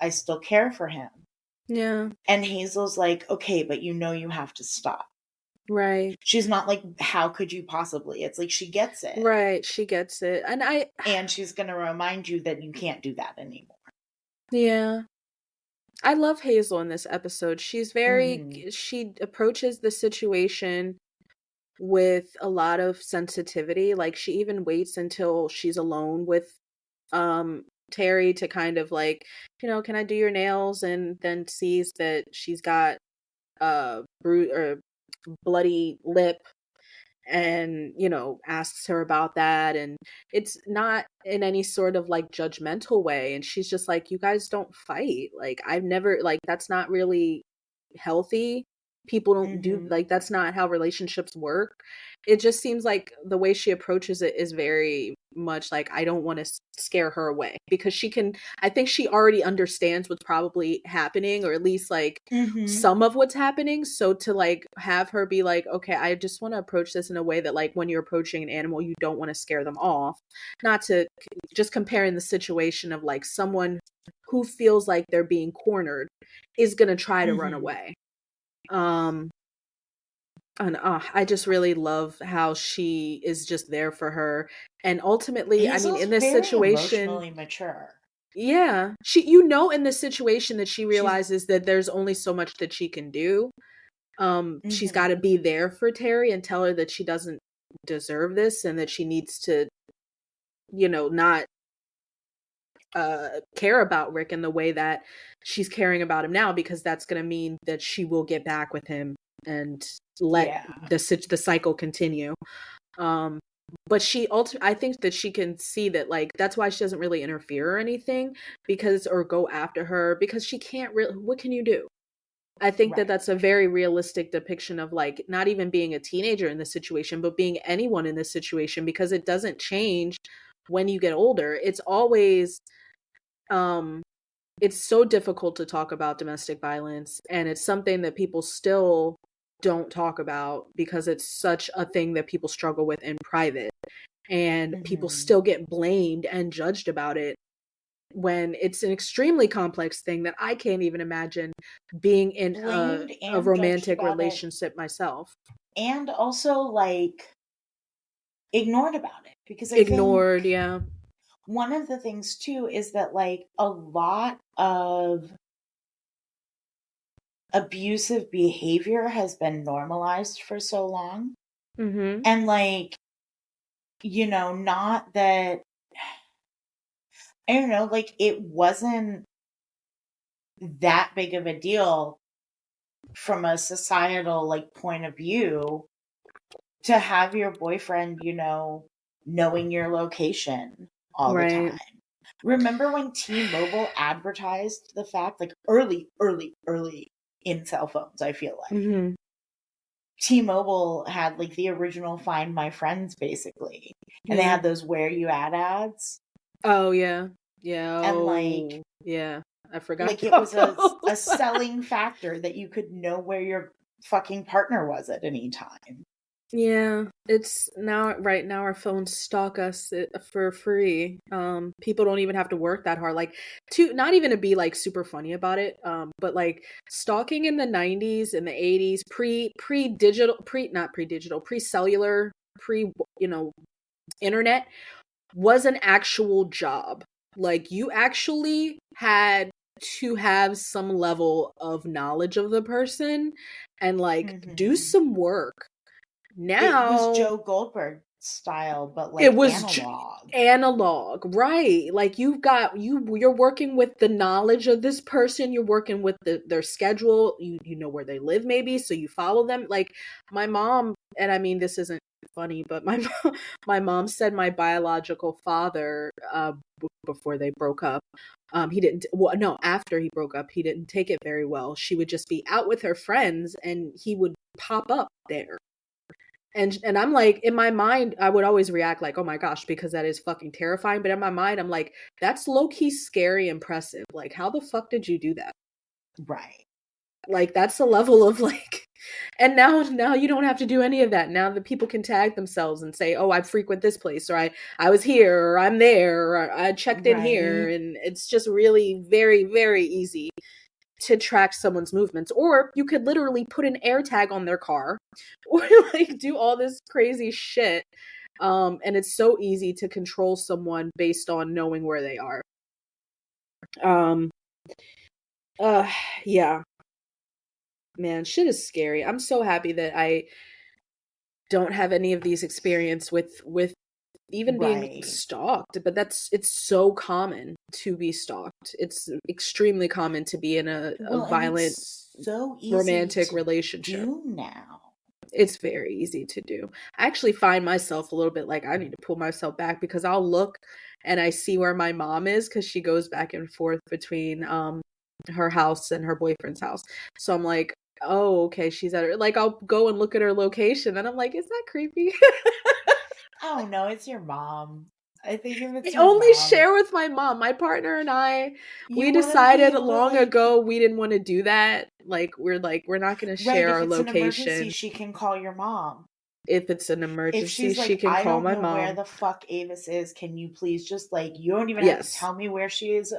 I still care for him. Yeah. And Hazel's like, okay, but you have to stop. Right. She's not like, how could you possibly? It's like she gets it. Right. She gets it. And And she's going to remind you that you can't do that anymore. yeah. I love Hazel in this episode. Hmm. She approaches the situation with a lot of sensitivity. Like she even waits until she's alone with Terry to kind of like, can I do your nails? And then sees that she's got or bloody lip, and asks her about that, and it's not in any sort of like judgmental way, and she's just like, you guys don't fight, like I've never, like that's not really healthy. People don't do, Hmm. like that's not how relationships work. It just seems like the way she approaches it is very much like, I don't want to scare her away, because I think she already understands what's probably happening, or at least like Hmm. some of what's happening. So to like have her be like, okay, I just want to approach this in a way that like when you're approaching an animal, you don't want to scare them off. Not to just comparing the situation of like someone who feels like they're being cornered is going to try to run Hmm. away. Um and I just really love how she is just there for her. And ultimately, I mean, Hazel's in this very situation, emotionally mature. yeah, she, in this situation that she She's realizes that there's only so much that she can do. She's got to hmm. be there for Terry and tell her that she doesn't deserve this, and that she needs to, not care about Rick in the way that she's caring about him now, because that's going to mean that she will get back with him and let Yeah. the cycle continue. Um, but I think that she can see that, like, that's why she doesn't really interfere or anything, or go after her, because she can't really, what can you do? I think that Right. that's a very realistic depiction of like not even being a teenager in this situation, but being anyone in this situation, because it doesn't change when you get older. It's always um it's so difficult to talk about domestic violence, and it's something that people still don't talk about because it's such a thing that people struggle with in private, and people Hmm. still get blamed and judged about it, when it's an extremely complex thing that I can't even imagine being in Blamed a and judged romantic about it, relationship myself. and also like ignored about it. Because I think Ignored, yeah. one of the things too is that like a lot of abusive behavior has been normalized for so long. Mhm. And like, not that I don't know, like it wasn't that big of a deal from a societal like point of view to have your boyfriend, knowing your location all the Right. time. Remember when T-Mobile advertised the fact, like early, early, early in cell phones, I feel like. Mm-hmm. T-Mobile had like the original Find My Friends basically. And they Yeah. had those Where You At ads. Oh yeah. Yeah. And Oh yeah. I forgot it about was a those. selling factor that you could know where your fucking partner was at any time. Yeah, it's now right now our phones stalk us for free. People don't even have to work that hard. Like to not even to be like super funny about it. But like stalking in the 90s and the 80s, pre digital, pre not pre digital, pre cellular, pre internet was an actual job. Like you actually had to have some level of knowledge of the person and like do Mm-hmm. some work. It was Now Joe Goldberg style, but it like was analog. analog, right? Like you're working with the knowledge of this person, you're working with their schedule, you know where they live maybe, so you follow them. Like my mom, and I mean this isn't funny, but my mom said my biological father before they broke up, he didn't well no, after he broke up, he didn't take it very well. She would just be out with her friends and he would pop up there. And I'm like, in my mind, I would always react like, oh my gosh, because that is fucking terrifying. But in my mind, I'm like, that's low key scary, impressive. Like, how the fuck did you do that? Right. Like, that's a level of like, and now you don't have to do any of that. Now the people can tag themselves and say, oh, I frequent this place, or I was here, or I'm there, or I checked in here, Right. and it's just really very very easy to track someone's movements. Or you could literally put an air tag on their car or like do all this crazy shit. And it's so easy to control someone based on knowing where they are. um uh yeah, man, shit is scary. I'm so happy that I don't have any of these experience with even being Right. stalked. But it's so common to be stalked. It's extremely common to be in a Well, and violent it's so easy romantic to relationship. do now. It's very easy to do. I actually find myself a little bit like I need to pull myself back because I'll look and I see where my mom is because she goes back and forth between her house and her boyfriend's house. So I'm like, oh, okay, she's at her, like I'll go and look at her location and I'm like, is that creepy? Oh no, it's your mom. I think if I it's your only mom, share with my mom. My partner and I, we you want to be decided able to long like, ago we didn't want to do that. Like we're not going to right, share if our it's an emergency, location. she can call your mom. If it's an If emergency, she's she like, can I call don't my know where mom. the fuck Avis is, can you please just like, you don't even have to Yes. tell me where she is,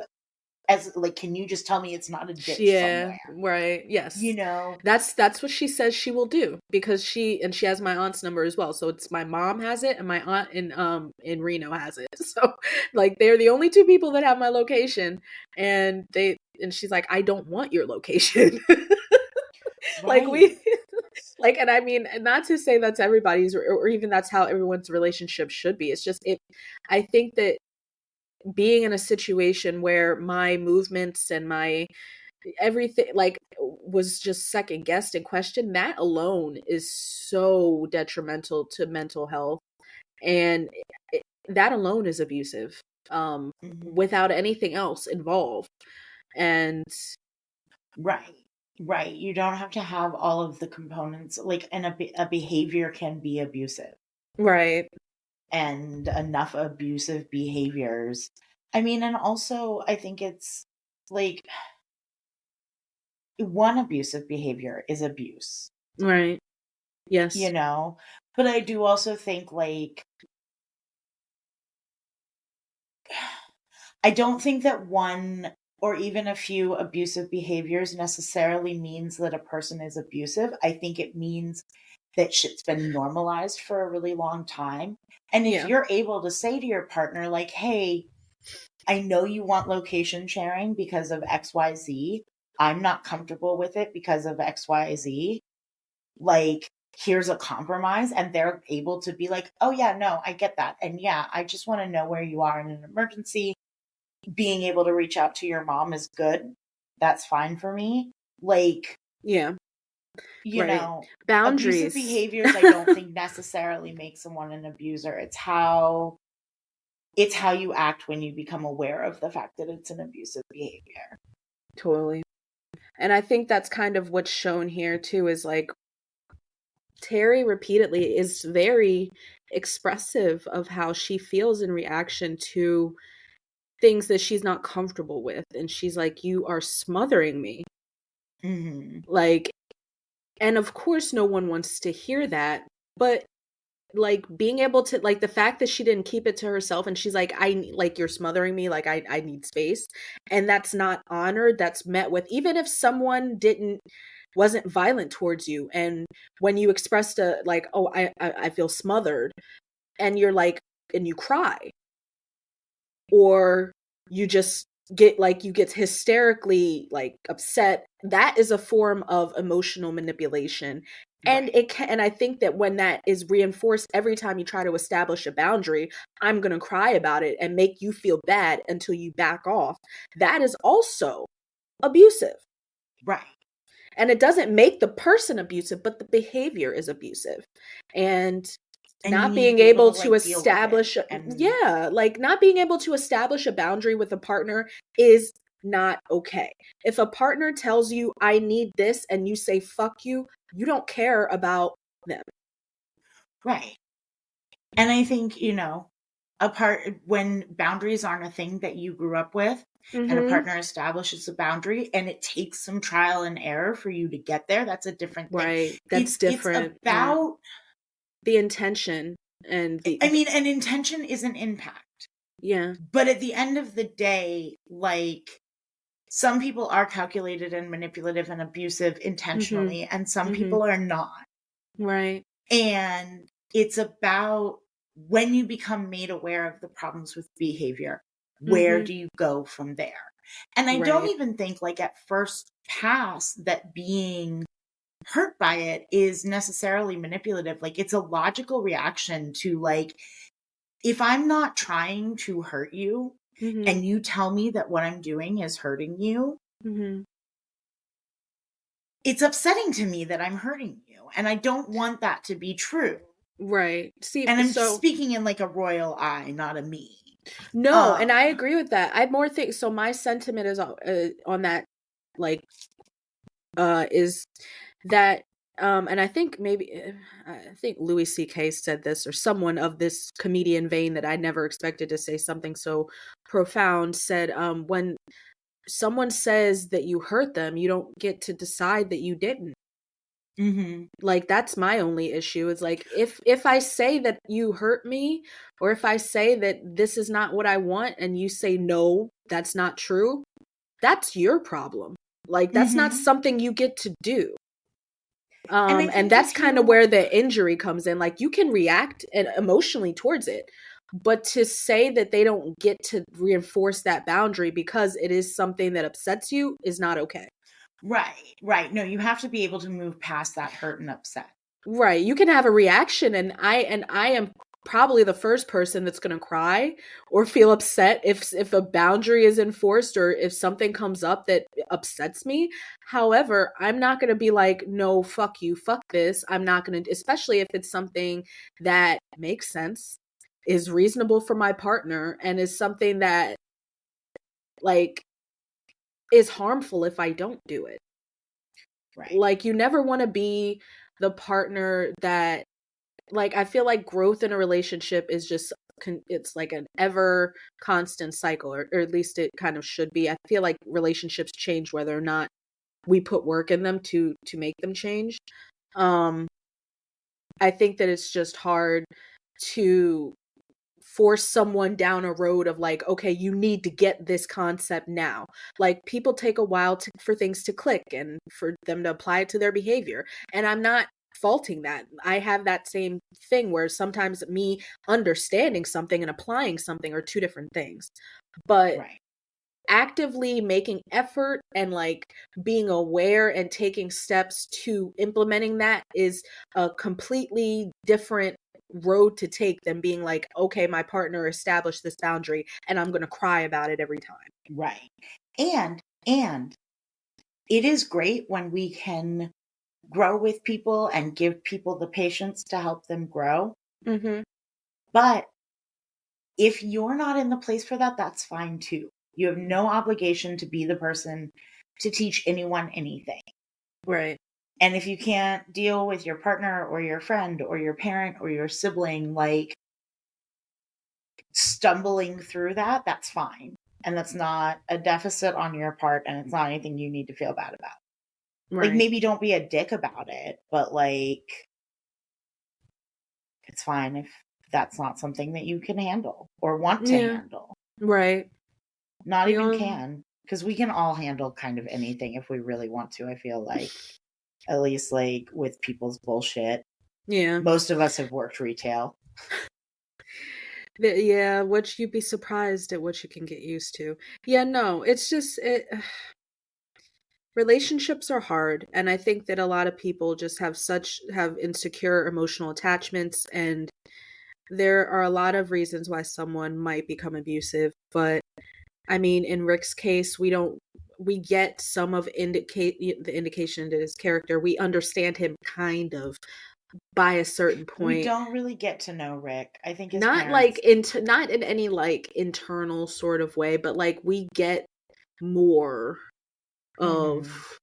as like, can you just tell me it's not a ditch Yeah, somewhere? right. You Yes. know? That's what she says she will do because she has my aunt's number as well. So it's my mom has it and my aunt in Reno has it. So like they're the only two people that have my location and she's like, I don't want your location. Like Right. we like, and I mean, not to say that's everybody's or even that's how everyone's relationship should be. It's just I think that being in a situation where my movements and my everything like was just second guessed and questioned, that alone is so detrimental to mental health. And that alone is abusive, Hmm. without anything else involved. And Right. Right. You don't have to have all of the components. Like, and a behavior can be abusive, right. and enough abusive behaviors. I mean, and also, I think it's like one abusive behavior is abuse, Right. you Yes. know? But I do also think, like, I don't think that one or even a few abusive behaviors necessarily means that a person is abusive. I think it means that shit's been normalized for a really long time. And if Yeah. you're able to say to your partner, like, hey, I know you want location sharing because of XYZ. I'm not comfortable with it because of XYZ. Like, here's a compromise. And they're able to be like, oh, yeah, no, I get that. And yeah, I just want to know where you are in an emergency. being able to reach out to your mom is good. That's fine for me. Like, Yeah. you Right. know, Boundaries. abusive behaviors I don't think necessarily make someone an abuser. It's how you act when you become aware of the fact that it's an abusive behavior. Totally. And I think that's kind of what's shown here too, is like Terri repeatedly is very expressive of how she feels in reaction to things that she's not comfortable with. And she's like, you are smothering me. Mm-hmm. Like, and of course no one wants to hear that, but like being able to, like, the fact that she didn't keep it to herself and she's like, like, you're smothering me, like I need space, and that's not honored. That's met with, even if someone wasn't violent towards you, and when you expressed a like, oh, I feel smothered, and you're like, and you cry, or you just you get hysterically like upset, that is a form of emotional manipulation. And Right. it can, and I think that when that is reinforced every time you try to establish a boundary, I'm going to cry about it and make you feel bad until you back off, that is also abusive. Right. And it doesn't make the person abusive, but the behavior is abusive. And you not need to being be able able to to like deal with it. establish And like not being able to establish a boundary with a partner is not okay. If a partner tells you I need this and you say fuck you, you don't care about them. right. And I think, when boundaries aren't a thing that you grew up with, and a partner establishes a boundary and it takes some trial and error for you to get there, that's a different thing. Right. That's It's different. about the intention and an intention is an impact. Yeah. But at the end of the day, like, some people are calculated and manipulative and abusive intentionally, and some people are not. Right. And it's about, when you become made aware of the problems with behavior, where do you go from there? And I don't even think, like, at first pass that being hurt by it is necessarily manipulative. Like, it's a logical reaction to, like, if I'm not trying to hurt you and you tell me that what I'm doing is hurting you, it's upsetting to me that I'm hurting you. And I don't want that to be true. Right. See, And I'm speaking in like a royal I, not a me. No, and I agree with that. I more think, so my sentiment is on that, like, is that, and I think I think Louis C.K. said this, or someone of this comedian vein that I never expected to say something so profound, said, when someone says that you hurt them, you don't get to decide that you didn't. Like, that's my only issue, is like, if I say that you hurt me, or if I say that this is not what I want and you say no, that's not true, that's your problem. Like, that's not something you get to do. And that's kind of where the injury comes in. Like, you can react emotionally towards it, but to say that they don't get to reinforce that boundary because it is something that upsets you is not okay. Right. No, you have to be able to move past that hurt and upset. Right. You can have a reaction, and I am probably the first person that's going to cry or feel upset if a boundary is enforced, or if something comes up that upsets me. However, I'm not going to be like, no, fuck you, fuck this. I'm not going to, especially if it's something that makes sense, is reasonable for my partner, and is something that, like, is harmful if I don't do it. Right. Like, you never want to be the partner that, like, I feel like growth in a relationship is just, it's like an ever constant cycle, or at least it kind of should be. I feel like relationships change whether or not we put work in them to make them change. I think that it's just hard to force someone down a road of like, okay, you need to get this concept now. Like, people take a while for things to click and for them to apply it to their behavior. And I'm not faulting that. I have that same thing where sometimes me understanding something and applying something are two different things. But actively making effort and like being aware and taking steps to implementing that is a completely different road to take than being like, okay, my partner established this boundary and I'm going to cry about it every time. Right. And it is great when we can grow with people and give people the patience to help them grow. Mm-hmm. But if you're not in the place for that, that's fine too. You have no obligation to be the person to teach anyone anything. Right. And if you can't deal with your partner or your friend or your parent or your sibling, like stumbling through that, that's fine. And that's not a deficit on your part. And it's not anything you need to feel bad about. Right. Like, maybe don't be a dick about it, but like, it's fine if that's not something that you can handle or want to handle. Right. Not even can, because we can all handle kind of anything if we really want to, I feel like. At least, like, with people's bullshit. Yeah. Most of us have worked retail. Yeah, which you'd be surprised at what you can get used to. Yeah, no, it's just relationships are hard, and I think that a lot of people just have insecure emotional attachments, and there are a lot of reasons why someone might become abusive, but I mean, in Rick's case, we get some of the indication into his character. We understand him kind of by a certain point. We don't really get to know Rick. I think his not parents... like not in any like internal sort of way, but like we get more of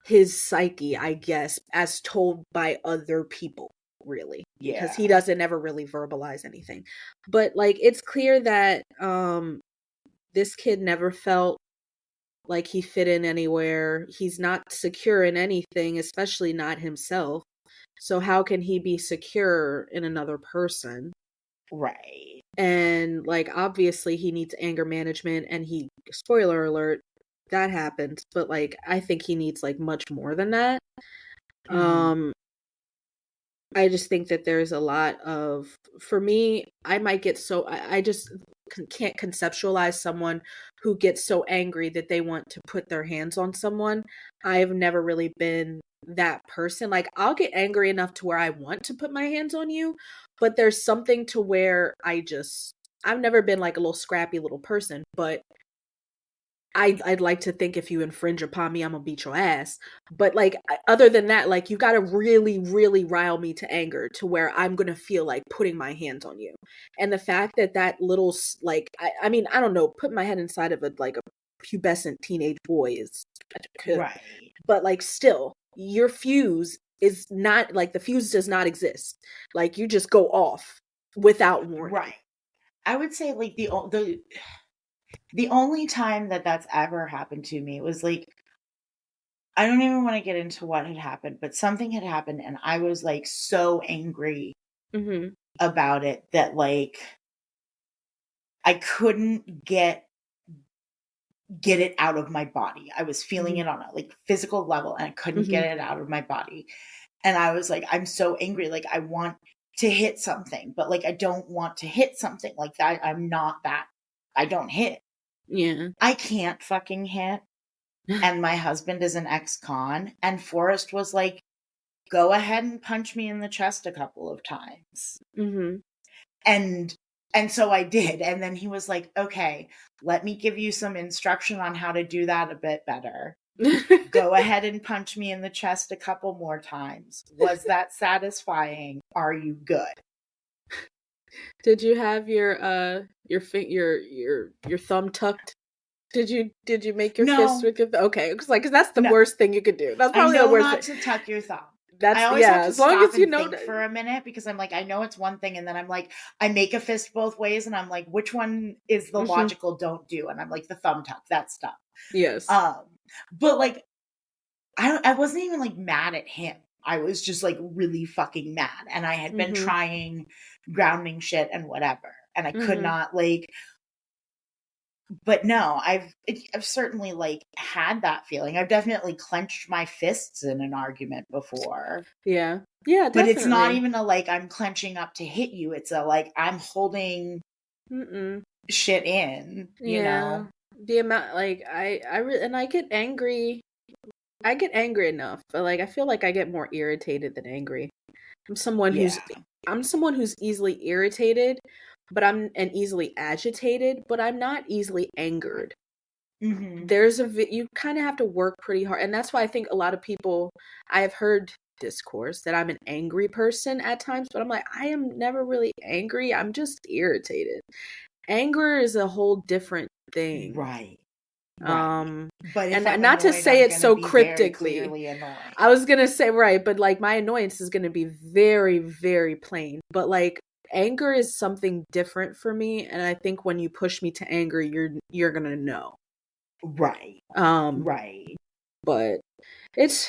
his psyche, I guess, as told by other people, really, because he doesn't ever really verbalize anything. But like, it's clear that this kid never felt like he fit in anywhere. He's not secure in anything, especially not himself. So how can he be secure in another person? Right. And like, obviously he needs anger management, and spoiler alert, that happens, but like, I think he needs like much more than that. I just think that there's a lot of, for me, I might get so, I just can't conceptualize someone who gets so angry that they want to put their hands on someone. I've never really been that person. Like, I'll get angry enough to where I want to put my hands on you, but there's something to where I've never been like a little scrappy little person, but I'd like to think if you infringe upon me, I'm gonna beat your ass. But like, other than that, like, you gotta really, really rile me to anger to where I'm gonna feel like putting my hands on you. And the fact that that little, like, I mean, I don't know, put my head inside of a pubescent teenage boy is Right. But like, still, your fuse is not like, the fuse does not exist. Like, you just go off without warning. Right. I would say like the only time that that's ever happened to me was like, I don't even want to get into what had happened, but something had happened and I was like so angry about it that like I couldn't get it out of my body. I was feeling it on a like physical level and I couldn't get it out of my body. And I was like, I'm so angry. Like, I want to hit something, but like, I don't want to hit something like that. I'm not that. I don't hit. Yeah. I can't fucking hit. And my husband is an ex-con. And Forrest was like, go ahead and punch me in the chest a couple of times. And so I did. And then he was like, okay, let me give you some instruction on how to do that a bit better. Go ahead and punch me in the chest a couple more times. Was that satisfying? Are you good? Did you have your thumb tucked? Did you make your fist with your okay? Because that's the worst thing you could do. That's probably the worst. Not to tuck your thumb. That's I always have to as long stop as you and know think for a minute because I'm like, I know it's one thing, and then I'm like, I make a fist both ways, and I'm like, which one is the logical don't do? And I'm like, the thumb tuck, that stuff. Yes. But like, I wasn't even like mad at him. I was just like really fucking mad, and I had been trying grounding shit and whatever, and I could not like. But no, I've certainly like had that feeling. I've definitely clenched my fists in an argument before. Yeah, yeah, definitely. But it's not even a like I'm clenching up to hit you. It's a like I'm holding shit in. You know, the amount like I really and I get angry. I get angry enough, but like I feel like I get more irritated than angry. I'm someone who's I'm someone who's easily irritated, and easily agitated, but I'm not easily angered. Mm-hmm. You kind of have to work pretty hard, and that's why I think a lot of people, I have heard discourse that I'm an angry person at times, but I'm like, I am never really angry. I'm just irritated. Anger is a whole different thing. Right. Um, But if and I'm not to annoyed, say I'm it gonna so be very cryptically. clearly annoying. I was gonna say, right, but like my annoyance is gonna be very, very plain. But like anger is something different for me, and I think when you push me to anger, you're gonna know. Right. Um, Right. but it's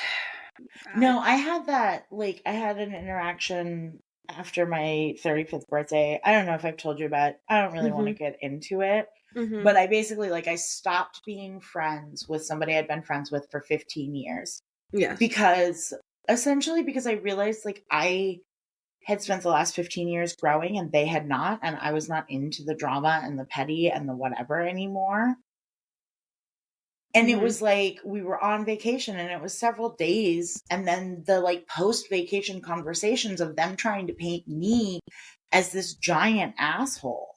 No, I had that, like, I had an interaction after my 35th birthday. I don't know if I've told you about it. I don't really want to mhm, get into it. mhm, But I basically, like, I stopped being friends with somebody I'd been friends with for 15 years. yes, Because, essentially, because I realized, like, I had spent the last 15 years growing and they had not. And I was not into the drama and the petty and the whatever anymore. And it mhm, was like we were on vacation and it was several days. And then the like post vacation conversations of them trying to paint me as this giant asshole.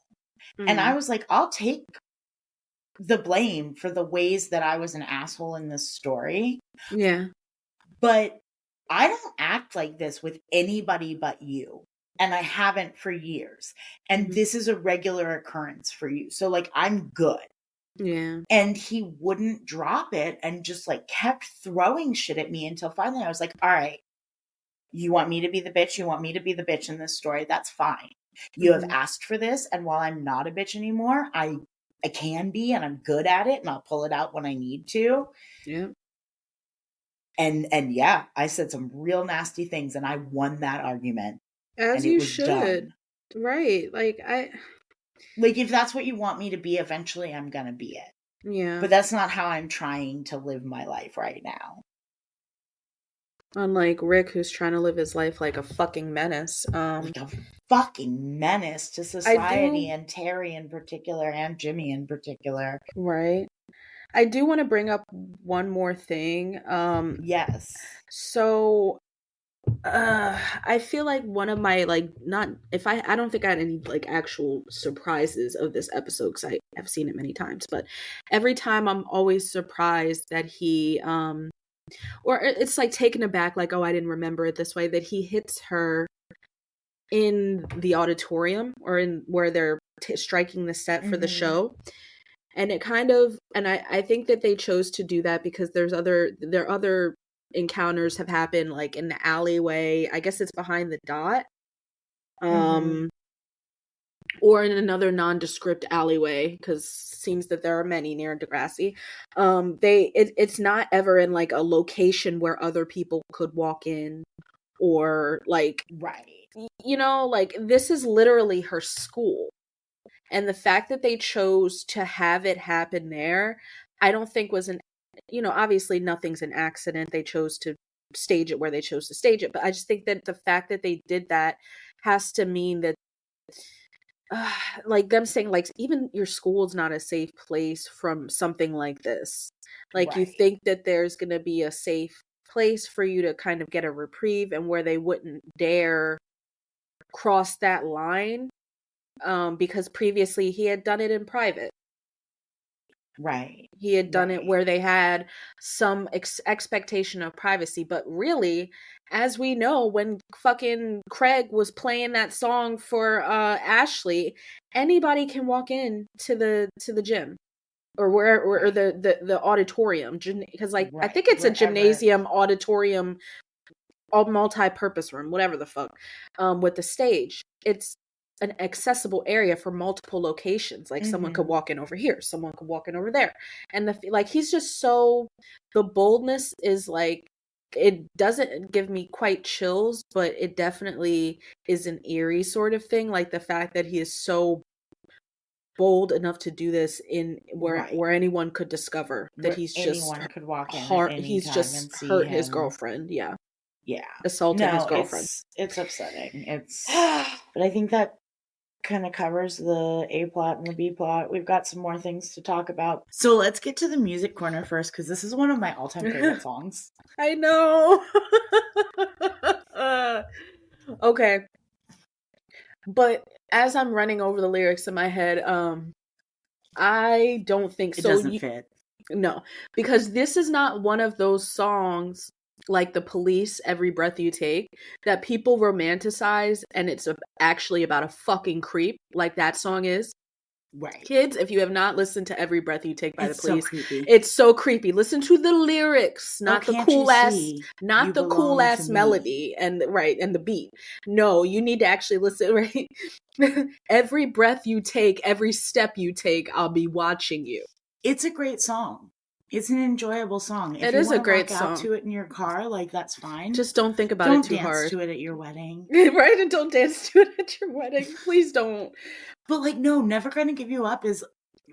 And I mhm, was like, I'll take the blame for the ways that I was an asshole in this story. yeah, But I don't act like this with anybody but you. And I haven't for years. And mhm, this is a regular occurrence for you. So, like, I'm good. yeah, And he wouldn't drop it and just like kept throwing shit at me until finally I was like, all right, you want me to be the bitch? You want me to be the bitch in this story? That's fine. You have mhm, asked for this. And while I'm not a bitch anymore, I can be and I'm good at it and I'll pull it out when I need to. yeah. And yeah, I said some real nasty things and I won that argument and As it you was should, done. right? Like if that's what you want me to be, eventually I'm gonna be it. Yeah. But that's not how I'm trying to live my life right now. Unlike Rick, who's trying to live his life like a fucking menace. Like a fucking menace to I society do, and Terri in particular and Jimmy in particular. right? I do want to bring up one more thing. Yes. So I feel like one of my like not if I don't think I had any like actual surprises of this episode because I have seen it many times, but every time I'm always surprised that he or it's like taken aback, like, oh, I didn't remember it this way, that he hits her in the auditorium or in where they're striking the set for the Mm-hmm. show. And it kind of, and I think that they chose to do that because there are other encounters have happened like in the alleyway. I guess it's behind the dot. Mm-hmm. Um, or in another nondescript alleyway because seems that there are many near Degrassi. It's not ever in like a location where other people could walk in or like Right. like this is literally her school. And the fact that they chose to have it happen there, I don't think was obviously nothing's an accident. They chose to stage it where they chose to stage it. But I just think that the fact that they did that has to mean that like them saying like even your school's not a safe place from something like this. Like you Right. think that there's going to be a safe place for you to kind of get a reprieve and where they wouldn't dare cross that line because previously he had done it in private. Right. He had done it Right. where they had some expectation of privacy, but really, as we know, when fucking Craig was playing that song for Ashley, anybody can walk in to the gym or where or Right. the auditorium because like I Right. think it's a Wherever. gymnasium auditorium all multi-purpose room, whatever the fuck, with the stage. It's an accessible area for multiple locations. Like someone could Mm-hmm. walk in over here, someone could walk in over there, and like he's just so the boldness is like it doesn't give me quite chills, but it definitely is an eerie sort of thing. Like the fact that he is so bold enough to do this in Right. where anyone could discover that Where he's just anyone could walk in at hard any he's time just and see hurt his him. girlfriend, yeah, Yeah. assaulted his No, girlfriend. it's upsetting. But I think that kind of covers the A plot and the B plot. We've got some more things to talk about. So let's get to the music corner first because this is one of my all-time favorite songs. I know. Okay. But as I'm running over the lyrics in my head, I don't think It so. doesn't fit. No, because this is not one of those songs like The Police, Every Breath You Take, that people romanticize and it's actually about a fucking creep like that song is. Right. Kids, if you have not listened to Every Breath You Take by It's The so Police, creepy. it's so creepy. Listen to the lyrics, Oh, not the can't you cool ass, see? not You the cool belong to ass me. melody and the beat. No, you need to actually listen, right? Every breath you take, every step you take, I'll be watching you. It's a great song. It's an enjoyable song. If It you is a want to great rock out song. to it in your car, like, that's fine. Just don't think about Don't it too dance hard. to it at your wedding. Right? And don't dance to it at your wedding. Please don't. But, like, no, Never Gonna Give You Up is...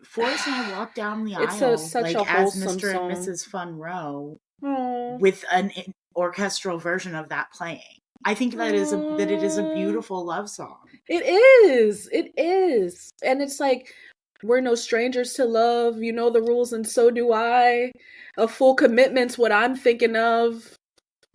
Forrest and I walk down the It's aisle, such like, a as wholesome Mr. song. and Mrs. Fun Row, Aww. with an orchestral version of that playing. I think that it is a beautiful love song. It is. It is. And it's like, we're no strangers to love. You know the rules, and so do I. A full commitment's what I'm thinking of.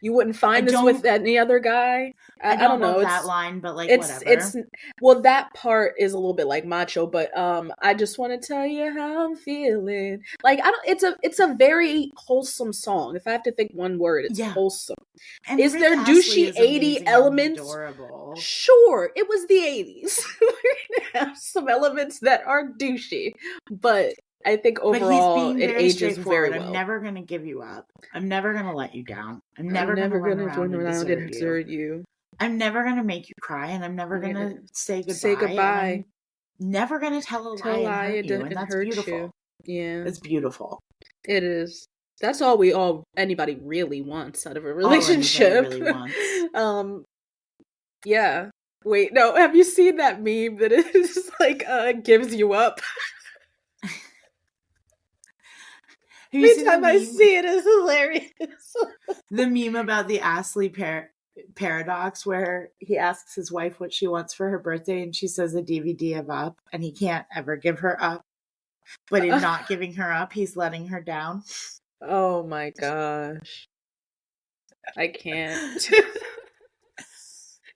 You wouldn't find this with any other guy. I don't know. Love that line, but like it's whatever. well, that part is a little bit like macho, but I just want to tell you how I'm feeling. Like, I don't. It's a very wholesome song. If I have to think one word, it's wholesome. And is Rick there Astley douchey is 80 elements? Adorable. Sure, it was the 80s. We're gonna have some elements that are douchey, but I think overall it ages very well. I'm never gonna give you up. I'm never gonna let you down. I'm never gonna run around and desert you. I'm never gonna make you cry, and I'm never gonna say goodbye. Say goodbye. I'm never gonna tell a lie and hurt you, and that's beautiful. Yeah, it's beautiful. It is. That's all anybody really wants out of a relationship. All anybody really wants. Yeah. Wait, no, have you seen that meme that is like gives you up? Every time I see it, is hilarious. The meme about the Astley paradox, where he asks his wife what she wants for her birthday, and she says a DVD of Up, and he can't ever give her up. But in not giving her up, he's letting her down. Oh my gosh. I can't.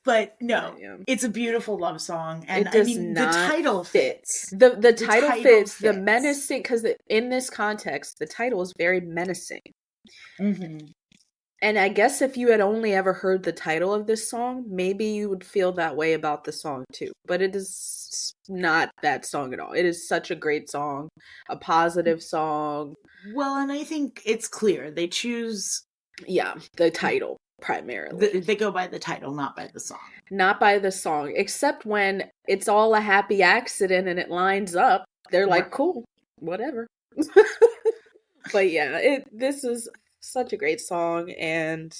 But no, it's a beautiful love song, and it does not the title fits. The title fits. The menacing, because in this context, the title is very menacing. Mm-hmm. And I guess if you had only ever heard the title of this song, maybe you would feel that way about the song too. But it is not that song at all. It is such a great song, a positive song. Well, and I think it's clear they choose the title primarily. They go by the title, not by the song. Not by the song, except when it's all a happy accident and it lines up. They're like, cool, whatever. But yeah, this is such a great song, and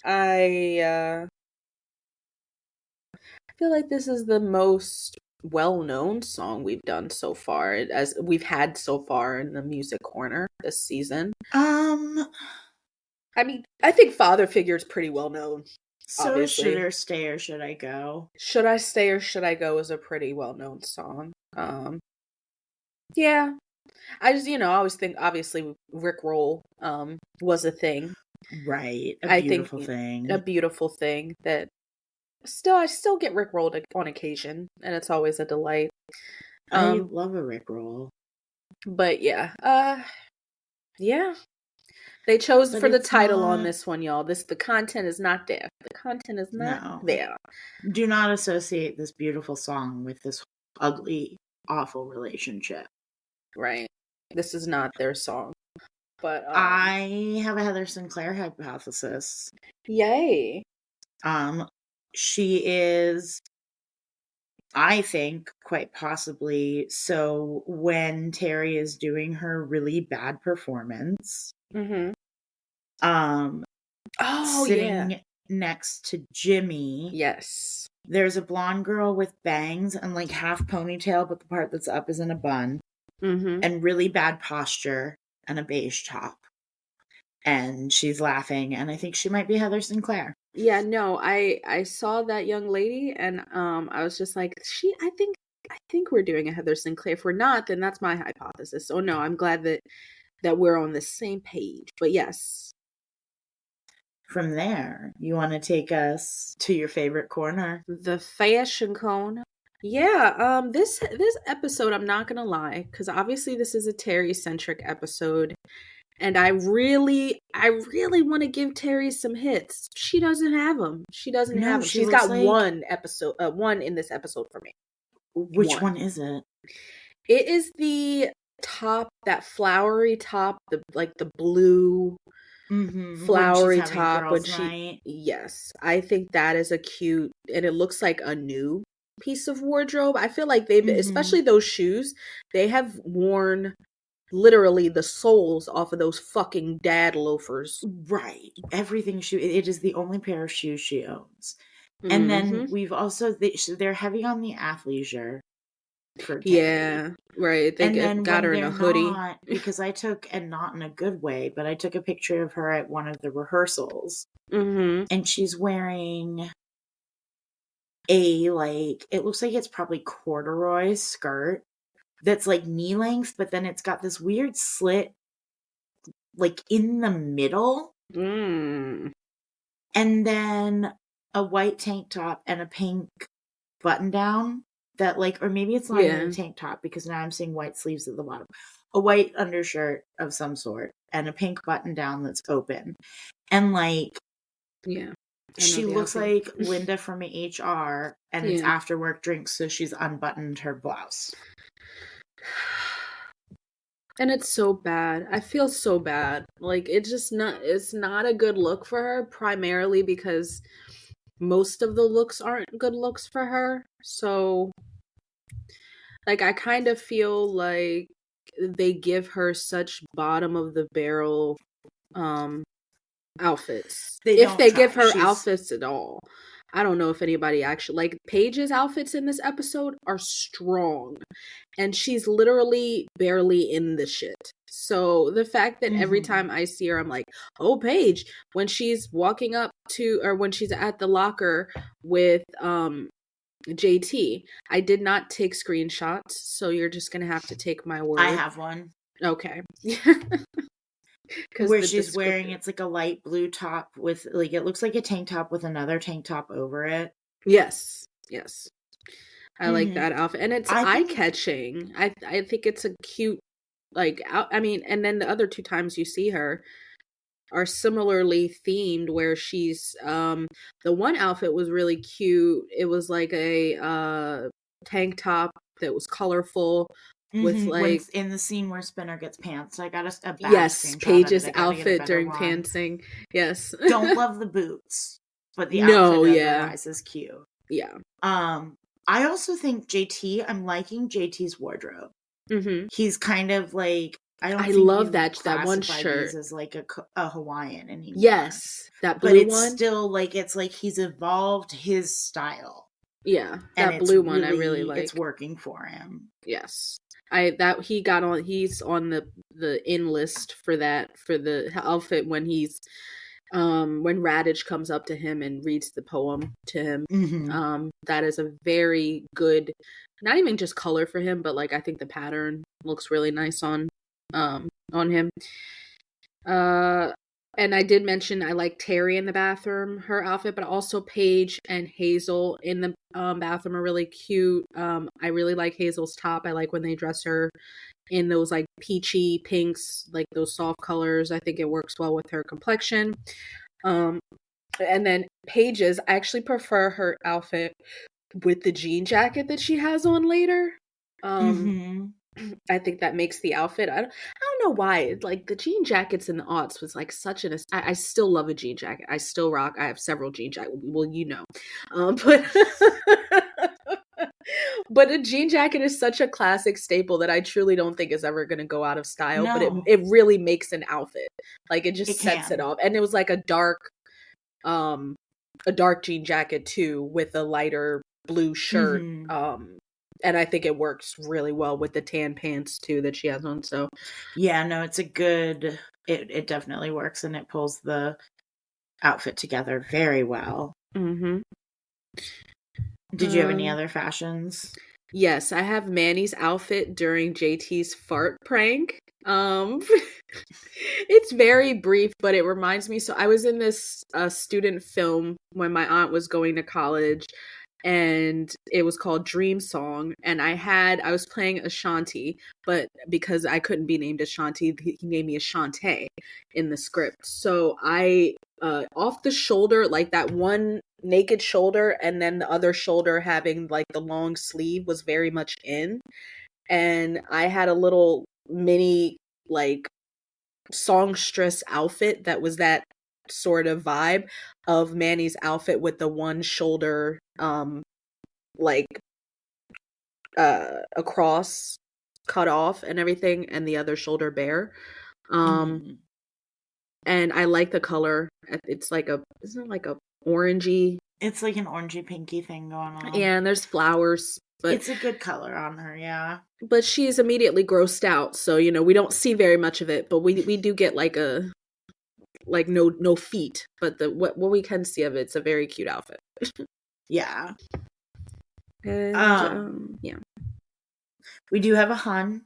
I feel like this is the most well-known song we've done so far, as we've had so far in the music corner this season. I mean, I think Father Figure is pretty well known. So obviously. Should I Stay or Should I Go? Should I Stay or Should I Go is a pretty well-known song. Yeah. I just, I always think, obviously, Rick Roll was a thing. Right. A beautiful thing that I still get Rick Rolled on occasion, and it's always a delight. I love a Rick Roll. But yeah. Yeah. They chose for the title on this one, y'all. The content is not there. The content is not there. Do not associate this beautiful song with this ugly, awful relationship. Right. This is not their song. But I have a Heather Sinclair hypothesis. Yay. She is, I think, quite possibly, so when Terri is doing her really bad performance, sitting next to Jimmy. Yes. There's a blonde girl with bangs and like half ponytail, but the part that's up is in a bun. And really bad posture and a beige top. And she's laughing, and I think she might be Heather Sinclair. Yeah, no, I saw that young lady, and I was just like, I think we're doing a Heather Sinclair. If we're not, then that's my hypothesis. So no, I'm glad that we're on the same page. But yes. from there, you want to take us to your favorite corner? The fashion cone. Yeah, this episode, I'm not gonna lie, because obviously this is a Terri centric episode, and I really want to give Terri some hits. She doesn't have them. She doesn't No, have them. she She's looks got like... one in this episode for me. Which one is it? It is the top, that flowery top, the blue flowery top when she night. Yes, I think that is a cute, and it looks like a new piece of wardrobe. I feel like they've especially those shoes, they have worn literally the soles off of those fucking dad loafers. Right. Everything it is the only pair of shoes she owns. And then we've also they're heavy on the athleisure for Terri. Yeah, right. They got her in a hoodie. Not, because I took, and not in a good way, but I took a picture of her at one of the rehearsals, and she's wearing a, like, it looks like it's probably corduroy skirt that's like knee length, but then it's got this weird slit like in the middle, and then a white tank top and a pink button down that, like, or maybe it's not even a tank top, because now I'm seeing white sleeves at the bottom. A white undershirt of some sort and a pink button down that's open. And, like, she looks like Linda from HR, and it's after work drinks, so she's unbuttoned her blouse. And it's so bad. I feel so bad. Like, it's not a good look for her, primarily because most of the looks aren't good looks for her. So, like, I kind of feel like they give her such bottom of the barrel outfits. If they give her outfits at all. I don't know if anybody actually, like, Paige's outfits in this episode are strong, and she's literally barely in the shit. So the fact that every time I see her, I'm like, oh, Paige, when she's walking up to, or when she's at the locker with JT, I did not take screenshots, so you're just gonna have to take my word. I have one. Okay. Where she's wearing, it's like a light blue top with, like, it looks like a tank top with another tank top over it. Yes. I like that outfit, and it's eye-catching. I think it's a cute, like, I mean, and then the other two times you see her are similarly themed, where she's the one outfit was really cute. It was like a tank top that was colorful. With, like, in the scene where Spinner gets pants, I got a bad screenshot Paige's of it. outfit during pantsing. Yes. Don't love the boots, but the outfit otherwise is cute. Yeah. I also think I'm liking JT's wardrobe. He's kind of like, I love that one shirt as like a Hawaiian anymore. Yes, that blue one. But it's still like, it's like he's evolved his style. Yeah, that blue one I really like. It's working for him. Yes. He's on the in list for the outfit when he's when Radish comes up to him and reads the poem to him. That is a very good, not even just color for him, but, like, I think the pattern looks really nice on him. And I did mention I like Terri in the bathroom, her outfit, but also Paige and Hazel in the bathroom are really cute. I really like Hazel's top. I like when they dress her in those, like, peachy pinks, like those soft colors. I think it works well with her complexion. And then Paige's, I actually prefer her outfit with the jean jacket that she has on later. I think that makes the outfit, I don't know why, like, the jean jackets in the aughts was like such an, I still love a jean jacket. I still rock. I have several jean jackets. Well, you know, but a jean jacket is such a classic staple that I truly don't think is ever going to go out of style. No. But it really makes an outfit. Like, it just sets it off. And it was like a dark jean jacket too, with a lighter blue shirt. And I think it works really well with the tan pants too that she has on. So yeah, no, it's a good, it definitely works, and it pulls the outfit together very well. Did you have any other fashions? Yes, I have Manny's outfit during JT's fart prank. Um, it's very brief, but it reminds me. So I was in this student film when my aunt was going to college, and it was called Dream Song. And I was playing Ashanti, but because I couldn't be named Ashanti, he named me Ashante in the script. So I, off the shoulder, like that one naked shoulder, and then the other shoulder having like the long sleeve was very much in. And I had a little mini like songstress outfit that was that sort of vibe of Manny's outfit with the one shoulder like across cut off and everything and the other shoulder bare. Mhm. And I like the color. It's like isn't it like a orangey? It's like an orangey pinky thing going on. Yeah, and there's flowers. But it's a good color on her, yeah. But she's immediately grossed out, so we don't see very much of it, but we do get like no feet, but the what we can see of it's a very cute outfit. Yeah. And yeah. We do have a hun.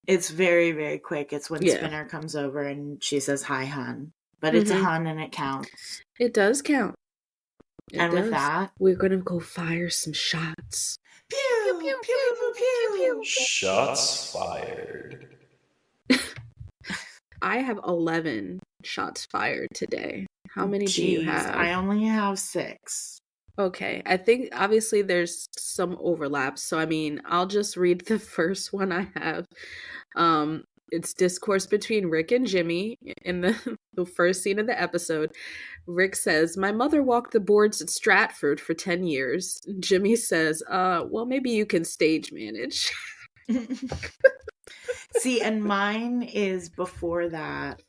It's very, very quick. It's when Spinner comes over and she says, "Hi, hun." But it's a hun and it counts. It does count. With that, we're gonna go fire some shots. Pew, pew, pew, pew, pew, pew, pew. Shots fired. I have 11 shots fired today. How many do you have? I only have 6. Okay, I think obviously there's some overlaps, so I mean, I'll just read the first one I have. It's discourse between Rick and Jimmy in the first scene of the episode. Rick says, "My mother walked the boards at Stratford for 10 years. Jimmy says, well, maybe you can stage manage." See, and mine is before that,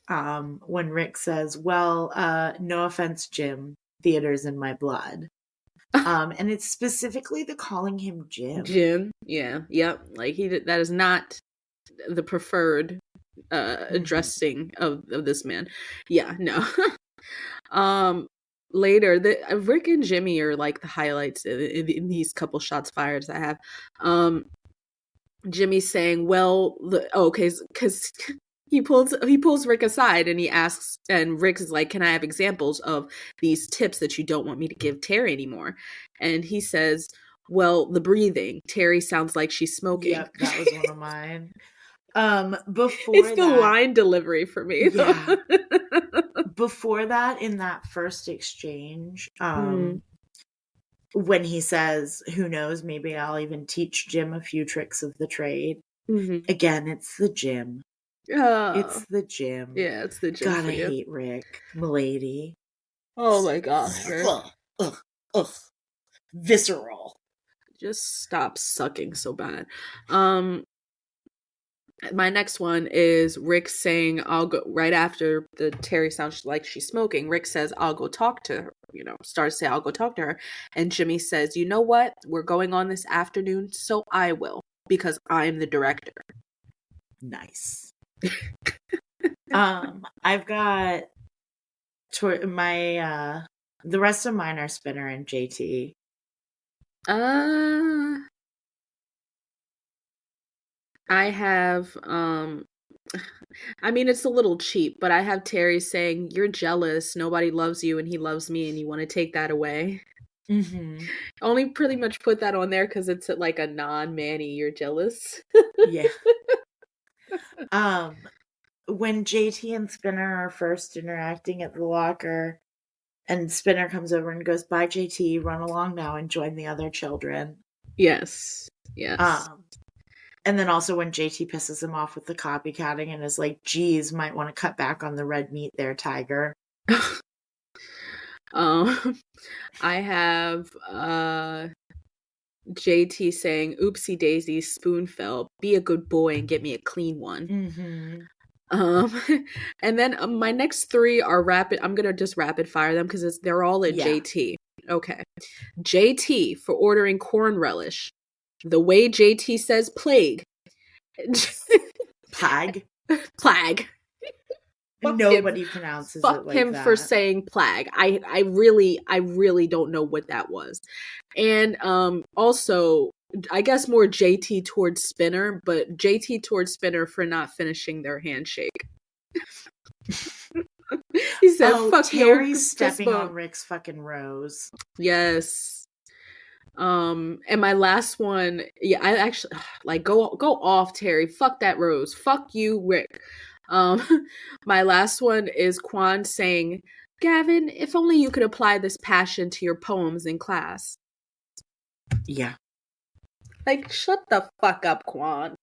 when Rick says, "Well, no offense, Jim, theater's in my blood." And it's specifically the calling him Jim. Jim, yeah, yep. Like that is not the preferred addressing of this man. Yeah, no. Later, Rick and Jimmy are like the highlights in these couple shots fired I have. Jimmy's saying, "Well, because he pulls Rick aside and he asks, and Rick is like, 'Can I have examples of these tips that you don't want me to give Terri anymore?' And he says, 'Well, the breathing. Terri sounds like she's smoking.'" Yep, that was one of mine. Before it's the line delivery for me. Yeah. Before that, in that first exchange, when he says, "Who knows, maybe I'll even teach Jim a few tricks of the trade." Again, it's the Jim. It's the Jim. Yeah, it's the Jim. God, I hate Rick. Milady. Oh my gosh. Visceral. Just stop sucking so bad. My next one is Rick saying, "I'll go," right after the Terri sounds like she's smoking. Rick says, "I'll go talk to her," starts to say, "I'll go talk to her." And Jimmy says, "You know what? We're going on this afternoon, so I will, because I'm the director." Nice. I've got my, the rest of mine are Spinner and JT. I have, I mean, it's a little cheap, but I have Terri saying, "You're jealous. Nobody loves you and he loves me and you want to take that away." Only pretty much put that on there because it's like a non-Manny, "You're jealous." Yeah. When JT and Spinner are first interacting at the locker and Spinner comes over and goes, "Bye, JT, run along now and join the other children." Yes. And then also when JT pisses him off with the copycatting and is like, "Geez, might want to cut back on the red meat there, Tiger." I have JT saying, "Oopsie daisy, spoon fell. Be a good boy and get me a clean one." And then my next 3 are rapid. I'm gonna just rapid fire them because they're all at JT. Okay, JT for ordering corn relish. The way JT says plague. Plague. Nobody pronounces it like that. Fuck him for saying plague. I really don't know what that was. And also I guess more JT towards Spinner, but JT towards Spinner for not finishing their handshake. He said, fuck Terry's you, stepping on Rick's fucking rose. Yes. And my last one, yeah, I actually like go off, Terry. Fuck that rose. Fuck you, Rick. My last one is Quan saying, Gavin, if only you could apply this passion to your poems in class. Yeah. Like, shut the fuck up, Quan.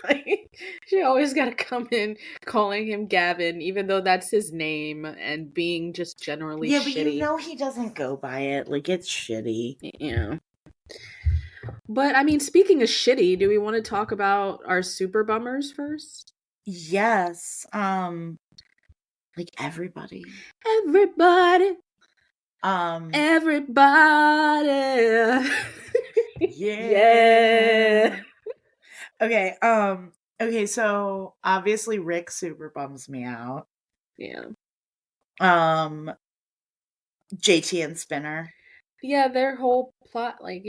Like, she always gotta come in calling him Gavin, even though that's his name, and being just generally shitty. But you know he doesn't go by it. Like, it's shitty. Yeah. But, I mean, speaking of shitty, do we want to talk about our super bummers first? Yes. Like, everybody. Everybody. Yeah. Okay, so obviously Rick super bums me out. Yeah. JT and Spinner. Yeah, their whole plot line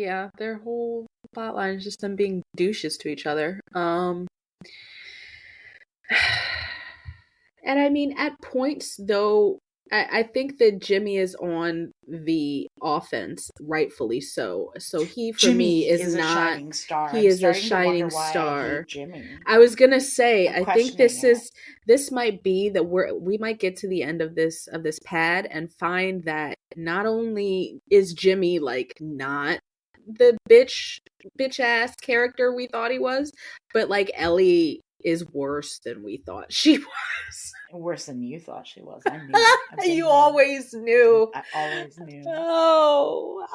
is just them being douches to each other. And I mean, at points, though, I think that Jimmy is on the offense, rightfully so. So he, for me, is not. A shining star. He is a shining star. I hate Jimmy. I was gonna say, I think this might be that we might get to the end of this pad and find that not only is Jimmy like not the bitch ass character we thought he was, but like Ellie is worse than we thought she was. Worse than you thought she was. I knew. You always knew. I always knew. Oh,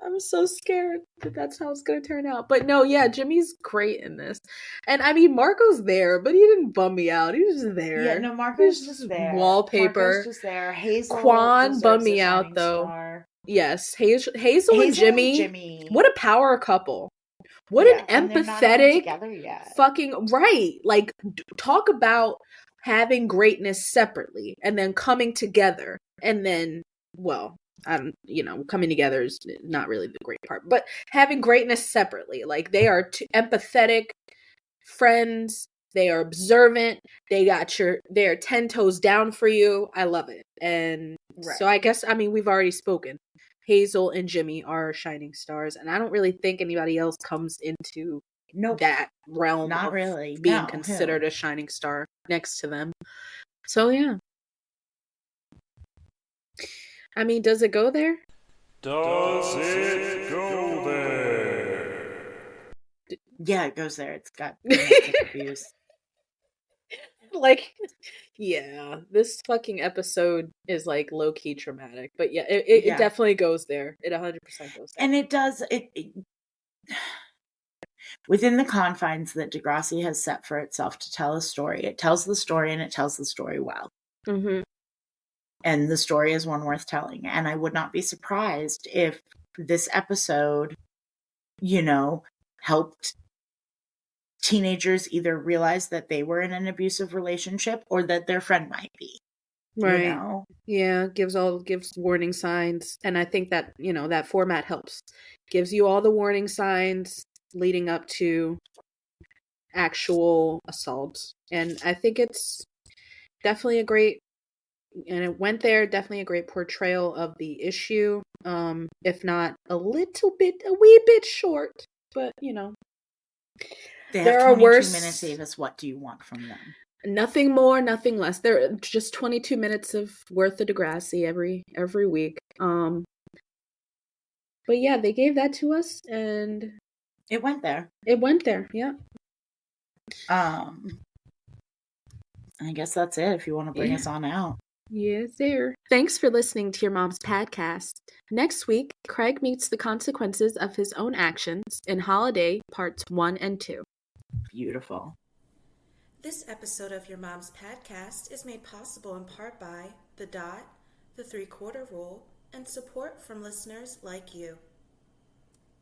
I'm so scared that that's how it's gonna turn out. But no, yeah, Jimmy's great in this, and I mean Marco's there, but he didn't bum me out. He was just there. Yeah, no, Marco's just there. Wallpaper. Marco's just there. Hazel. Quan bummed me out though. Star. Yes, Hazel and Jimmy. What a power couple. What an empathetic fucking right. Like talk about having greatness separately and then coming together, and then coming together is not really the great part, but having greatness separately. Like they are two empathetic friends. They are observant. They're 10 toes down for you. I love it. And so I guess, I mean, we've already spoken. Hazel and Jimmy are shining stars, and I don't really think anybody else comes into that realm not really being considered a shining star next to them. So yeah. I mean, does it go there? Does it go there? Yeah, it goes there. It's got abuse. Like, yeah, this fucking episode is like low-key traumatic, but yeah, it definitely goes there. It 100% goes there. And it does it within the confines that Degrassi has set for itself to tell a story. It tells the story, and it tells the story well. Mm-hmm. And the story is one worth telling. And I would not be surprised if this episode, helped teenagers either realize that they were in an abusive relationship or that their friend might be. Right. Yeah, gives warning signs. And I think that, that format helps. Gives you all the warning signs leading up to actual assault. And I think it's definitely definitely a great portrayal of the issue. If not a wee bit short, but there are 22 minutes, Avis. What do you want from them? Nothing more, nothing less. They're just 22 minutes worth of Degrassi every week. But yeah, they gave that to us, and it went there. Yeah. I guess that's it. If you want to bring us on out. Yes, sir. Thanks for listening to Your Mom's Podcast. Next week, Craig meets the consequences of his own actions in Holiday Parts 1 and 2. Beautiful. This episode of Your Mom's Podcast is made possible in part by The Dot, The 3/4 Rule, and support from listeners like you.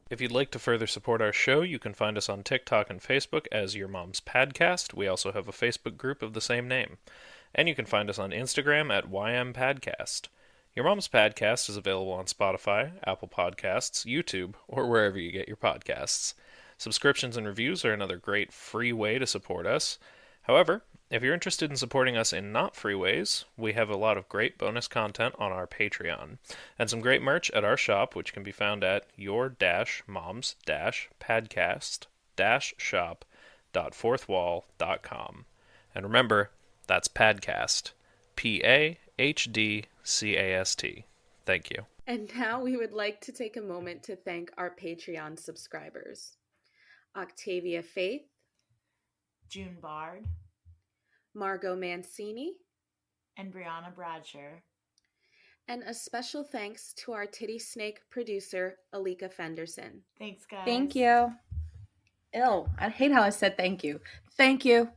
If you'd like to further support our show, you can find us on TikTok and Facebook as Your Mom's Podcast. We also have a Facebook group of the same name. And you can find us on Instagram at YMPadcast. Your Mom's Podcast is available on Spotify, Apple Podcasts, YouTube, or wherever you get your podcasts. Subscriptions and reviews are another great free way to support us. However, if you're interested in supporting us in not free ways, we have a lot of great bonus content on our Patreon, and some great merch at our shop, which can be found at your-moms-podcast-shop.fourthwall.com. And remember, that's Padcast. P-A-H-D-C-A-S-T. Thank you. And now we would like to take a moment to thank our Patreon subscribers. Octavia Faith, June Bard, Margot Mancini, and Brianna Bradsher. and a special thanks to our titty snake producer, Alyka Fenderson. Thanks, guys. Thank you. Ew, I hate how I said thank you. Thank you.